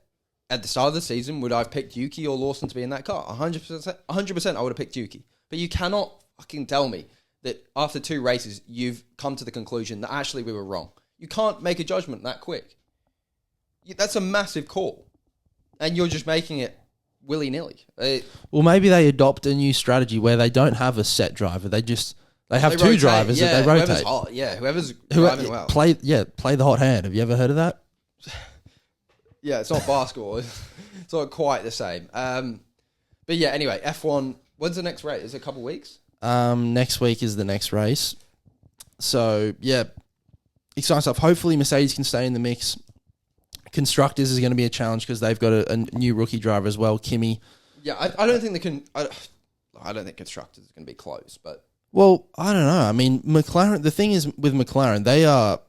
at the start of the season, would I have picked Yuki or Lawson to be in that car? 100% I would have picked Yuki. But you cannot fucking tell me that after 2 races, you've come to the conclusion that actually we were wrong. You can't make a judgment that quick. That's a massive call. And you're just making it willy-nilly. Well, maybe they adopt a new strategy where they don't have a set driver. They have 2 drivers that they rotate. Whoever's hot, whoever's driving well. Play the hot hand. Have you ever heard of that? Yeah, it's not basketball. It's not quite the same. But yeah, anyway, F1, when's the next race? Is it a couple of weeks? Next week is the next race. So, yeah, exciting stuff. Hopefully Mercedes can stay in the mix. Constructors is going to be a challenge because they've got a new rookie driver as well, Kimi. Yeah, I don't think they can... I don't think constructors are going to be close, but... Well, I don't know. I mean, McLaren... The thing is with McLaren, they are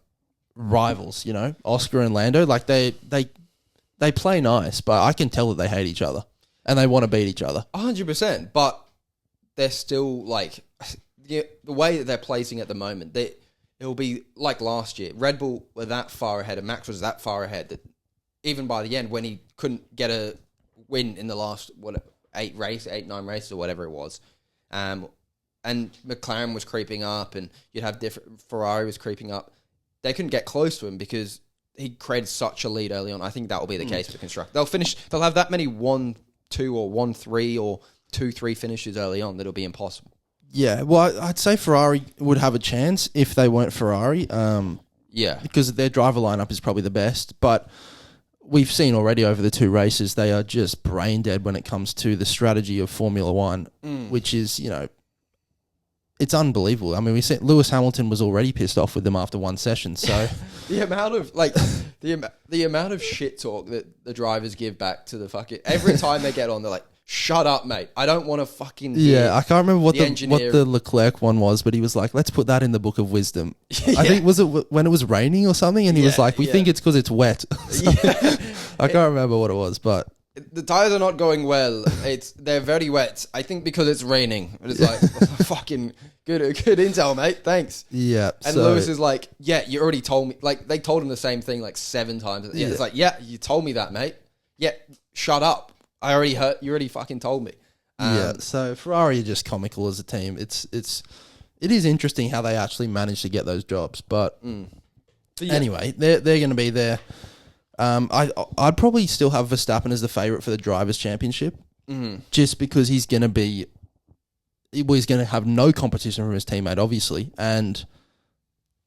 rivals, Oscar and Lando. They play nice, but I can tell that they hate each other and they want to beat each other. 100%, but they're still the way that they're placing at the moment, it'll be like last year. Red Bull were that far ahead and Max was that far ahead that even by the end when he couldn't get a win in the last 8, 9 races or whatever it was, and McLaren was creeping up and you'd have Ferrari was creeping up. They couldn't get close to him because he created such a lead early on. I think that will be the case for the constructor. They'll have that many 1-2 or 1-3 or 2-3 finishes early on that it'll be impossible. Yeah, well, I'd say Ferrari would have a chance if they weren't Ferrari. Yeah. Because their driver lineup is probably the best. But we've seen already over the 2 races, they are just brain dead when it comes to the strategy of Formula One, which is, it's unbelievable. I mean, we said Lewis Hamilton was already pissed off with them after 1 session. So the amount of the amount of shit talk that the drivers give back to the fucking every time they get on, they're like, "Shut up, mate! I don't want to fucking." Yeah, I can't remember what the Leclerc one was, but he was like, "Let's put that in the book of wisdom." Yeah. I think was it when it was raining or something, and he was like, "We think it's because it's wet." I can't remember what it was, but The tires are not going well. They're very wet. I think because it's raining. It's like fucking good intel, mate. Thanks. Yeah. And Lewis is like, yeah, you already told me. Like they told him the same thing like 7 times. Yeah, it's like, yeah, you told me that, mate. Yeah, shut up. I already heard. You already fucking told me. Yeah. So Ferrari are just comical as a team. It is interesting how they actually managed to get those jobs, but anyway, they're going to be there. I'd probably still have Verstappen as the favourite for the Drivers' Championship, just because he's going to have no competition from his teammate, obviously, and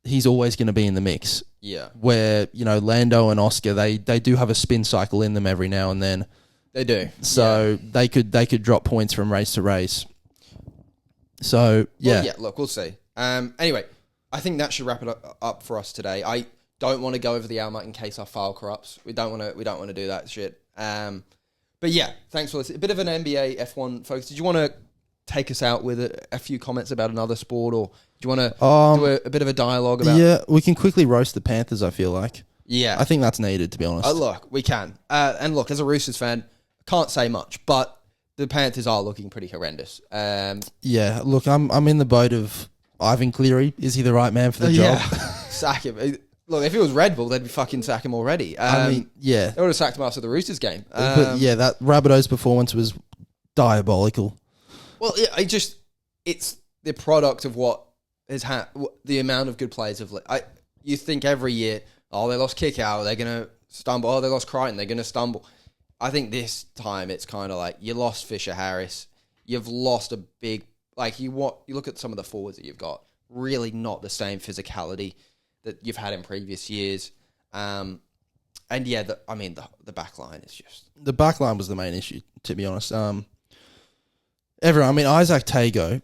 he's always going to be in the mix. Yeah. Where, Lando and Oscar, they do have a spin cycle in them every now and then. They do. So they could drop points from race to race. So, yeah. Well, yeah, look, we'll see. Anyway, I think that should wrap it up for us today. I don't want to go over the Alma in case our file corrupts. We don't want to do that shit. But yeah, thanks for listening. A bit of an NBA F1 focus. Did you want to take us out with a few comments about another sport, or do you want to do a bit of a dialogue about? Yeah, we can quickly roast the Panthers, I feel like. Yeah. I think that's needed, to be honest. Look, we can. And look, as a Roosters fan, can't say much, but the Panthers are looking pretty horrendous. Yeah, look, I'm in the boat of Ivan Cleary. Is he the right man for the job? Yeah. Sack him. Look, if it was Red Bull, they'd be fucking sack him already. I mean, yeah. They would have sacked him after the Roosters game. But yeah, that Rabbitohs performance was diabolical. Well, it's the product of what has the amount of good players have. You think every year, they lost Kickout, they're going to stumble. Oh, they lost Crichton, they're going to stumble. I think this time it's kind of like you lost Fisher Harris. You've lost a big, you look at some of the forwards that you've got, really not the same physicality that you've had in previous years. And yeah, the back line is just... The back line was the main issue, to be honest. Isaac Tago,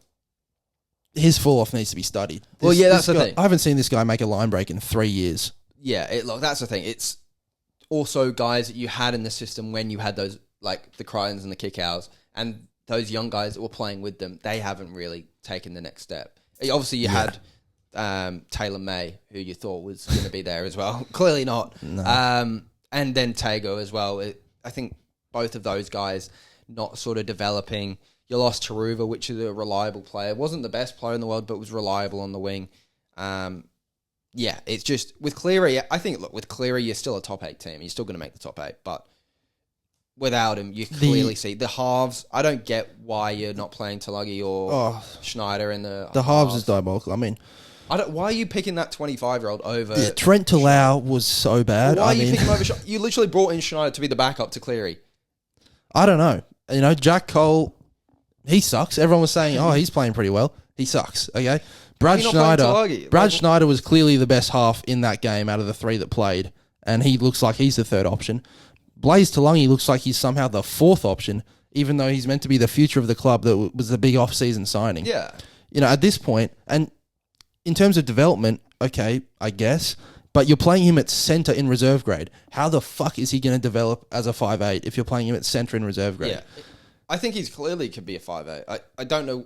his fall-off needs to be studied. That's the thing. I haven't seen this guy make a line break in 3 years. Yeah, that's the thing. It's also guys that you had in the system when you had those, like the Crichtons and the Kickouts, and those young guys that were playing with them, they haven't really taken the next step. Obviously, you had Taylor May, who you thought was going to be there as well. Clearly not. No. And then Tago as well. I think both of those guys not sort of developing. You lost Taruva, which is a reliable player. Wasn't the best player in the world, but was reliable on the wing. Yeah, it's just with Cleary. I think, look, with Cleary, you're still a top 8 team. You're still going to make the top 8, but without him, you clearly see the halves. I don't get why you're not playing Tulagi or Schneider in the halves is diabolical. I mean, why are you picking that 25-year-old over? Yeah, Trent Talau was so bad. Why are you picking him over? You literally brought in Schneider to be the backup to Cleary. I don't know. Jack Cole, he sucks. Everyone was saying, he's playing pretty well. He sucks. Okay. Brad Schneider was clearly the best half in that game out of the 3 that played, and he looks like he's the third option. Blaze Talangi looks like he's somehow the 4th option, even though he's meant to be the future of the club that was the big off-season signing. Yeah. At this point, and in terms of development, okay, I guess, but you're playing him at centre in reserve grade. How the fuck is he going to develop as a 5'8" if you're playing him at centre in reserve grade? Yeah. I think he's clearly could be a 5'8". I don't know.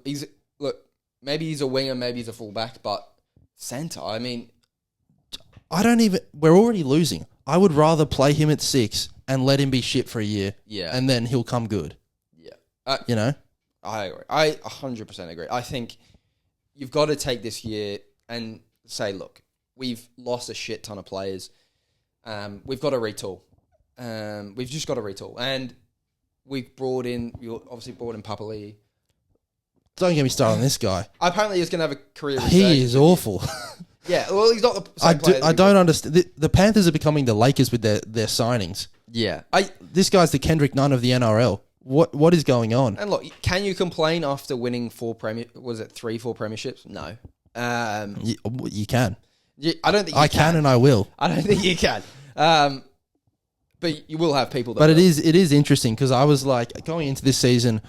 Maybe he's a winger, maybe he's a fullback, but centre, we're already losing. I would rather play him at 6 and let him be shit for a year. Yeah. And then he'll come good. Yeah. I agree. I 100% agree. I think you've got to take this year and say, look, we've lost a shit ton of players. We've got to retool. We've just got to retool. And we obviously brought in Papali'i. Don't get me started on this guy. Apparently he's going to have a career. He is awful. Yeah, well, he's not the same player. I don't understand. The Panthers are becoming the Lakers with their signings. Yeah. This guy's the Kendrick Nunn of the NRL. What is going on? And look, can you complain after winning 4 premierships? No. You can. I don't think I can and I will. I don't think you can. But you will have people that But will. it is interesting because I was like, going into this season,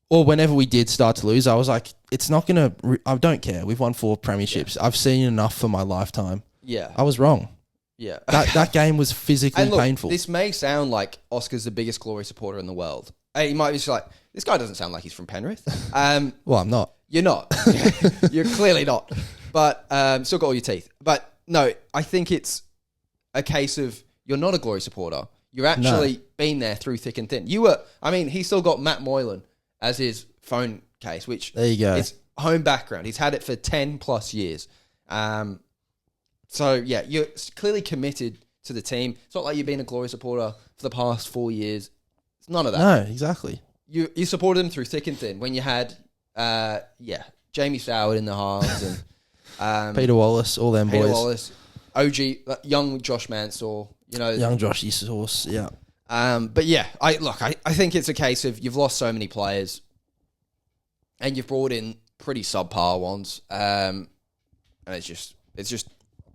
or whenever we did start to lose, I was like, it's not going to... I don't care. We've won 4 premierships. Yeah. I've seen enough for my lifetime. Yeah. I was wrong. Yeah. That game was physically painful. This may sound like Oscar's the biggest Glory supporter in the world. He might be just like, this guy doesn't sound like he's from Penrith. Well, I'm not. You're not. You're clearly not. But still got all your teeth. But no, I think it's a case of you're not a Glory supporter. You're actually been there through thick and thin. He's still got Matt Moylan as his phone case, which there you go. is home background. He's had it for 10 plus years. So yeah, you're clearly committed to the team. It's not like you've been a Glory supporter for the past 4 years. It's none of that. No, exactly. You supported them through thick and thin when you had, Jamie Soward in the halves and Peter Wallace, all them Peter boys. Wallace, OG, young Josh Mansell, young Joshy Sauce, yeah. But yeah, I think it's a case of you've lost so many players, and you've brought in pretty subpar ones, and it's just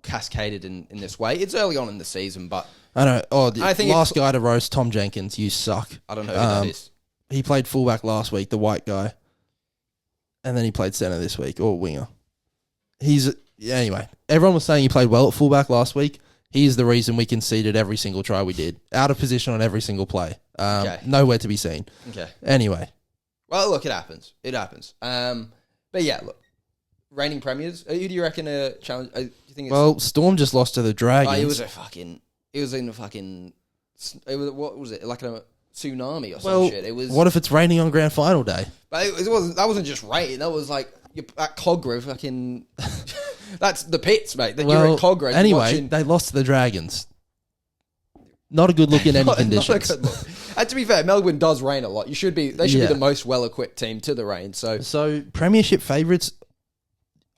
cascaded in this way. It's early on in the season, but I know. Oh, I think last guy to roast Tom Jenkins, you suck. I don't know who that is. He played fullback last week, the white guy, and then he played centre this week, or winger. Anyway, everyone was saying he played well at fullback last week. He's the reason we conceded every single try we did. Out of position on every single play. Nowhere to be seen. Okay. Anyway. Well, look, it happens. It happens. But yeah, look, reigning premiers. Who do you reckon a challenge? Do you think it's, well, Storm just lost to the Dragons. What was it? Like a tsunami or some well, shit. It was. What if it's raining on grand final day? But that wasn't just rain. That was like at Cogra fucking. That's the pits, mate. You're at Cogra. Anyway, they lost to the Dragons. Not a good look in any conditions. Not a good look. And to be fair, Melbourne does rain a lot. They should be the most well-equipped team to the rain. So premiership favourites,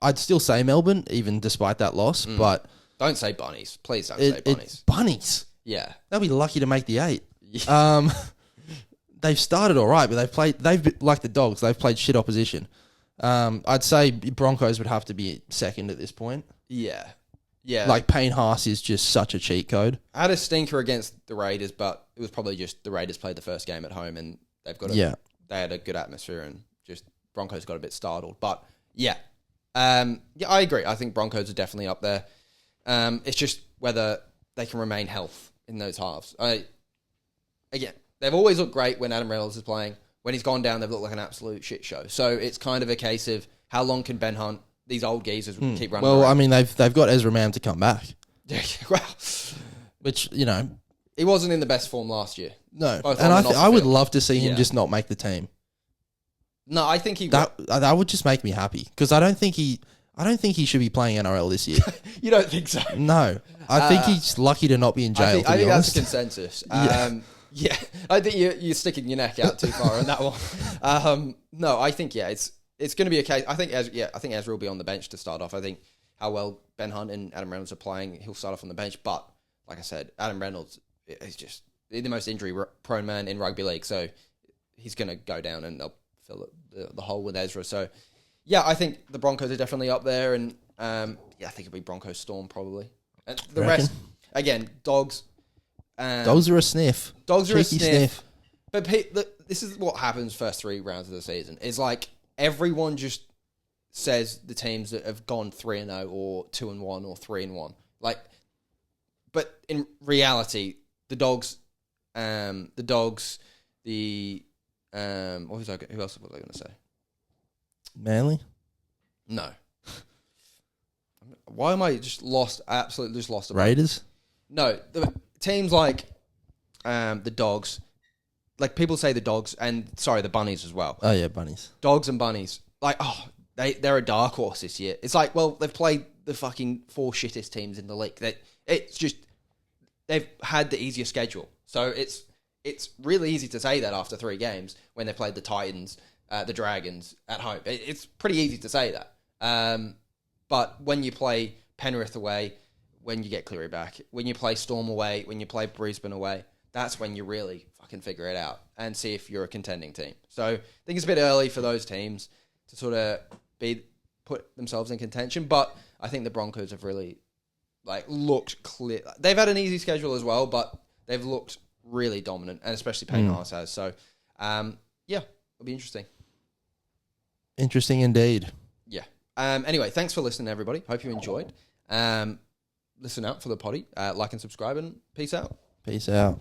I'd still say Melbourne, even despite that loss. But don't say Bunnies. Please don't say Bunnies. Bunnies. Yeah, they'll be lucky to make the 8. Yeah. They've started all right, but they've like the Dogs. They've played shit opposition. I'd say Broncos would have to be second at this point. Yeah. Yeah. Like Payne Haas is just such a cheat code. I had a stinker against the Raiders, but it was probably just the Raiders played the first game at home and they had a good atmosphere and just Broncos got a bit startled. But yeah. I agree. I think Broncos are definitely up there. It's just whether they can remain health in those halves. Again, they've always looked great when Adam Reynolds is playing. When he's gone down, they've looked like an absolute shit show. So it's kind of a case of how long can Ben Hunt, these old geezers, keep running around? I mean, they've got Ezra Mam to come back. Well, which, he wasn't in the best form last year. No. And I would love to see him just not make the team. No, I think that would just make me happy because I don't think he should be playing NRL this year. You don't think so? No. I think he's lucky to not be in jail, I think that's a consensus. Yeah, I think you're sticking your neck out too far on that one. No, I think it's going to be a case. I think Ezra will be on the bench to start off. I think how well Ben Hunt and Adam Reynolds are playing, he'll start off on the bench. But like I said, Adam Reynolds is just the most injury-prone man in rugby league, so he's going to go down and they'll fill the hole with Ezra. So yeah, I think the Broncos are definitely up there, and I think it'll be Broncos Storm probably. And the rest, again, Dogs. Dogs are a sniff. Dogs are a sniff. But this is what happens first 3 rounds of the season. Is like everyone just says the teams that have gone 3-0 or 2-1 or 3-1. Like, but in reality, the Dogs, who else was I going to say? Manly? No. Why am I just lost? Absolutely just lost. Raiders? No, the teams like the Dogs, like people say the Dogs and the Bunnies as well. Oh yeah, Bunnies. Dogs and Bunnies, like they're a dark horse this year. It's like, well, they've played the fucking 4 shittest teams in the league. It's just they've had the easier schedule, so it's really easy to say that after 3 games when they played the Titans, the Dragons at home. It's pretty easy to say that. But when you play Penrith away, when you get Cleary back, when you play Storm away, when you play Brisbane away, that's when you really fucking figure it out and see if you're a contending team. So I think it's a bit early for those teams to sort of put themselves in contention, but I think the Broncos have really looked clear. They've had an easy schedule as well, but they've looked really dominant, and especially Payne Haas has. So it'll be interesting. Interesting indeed. Yeah. Anyway, thanks for listening, everybody. Hope you enjoyed. Listen out for the potty. Like and subscribe, and peace out. Peace out.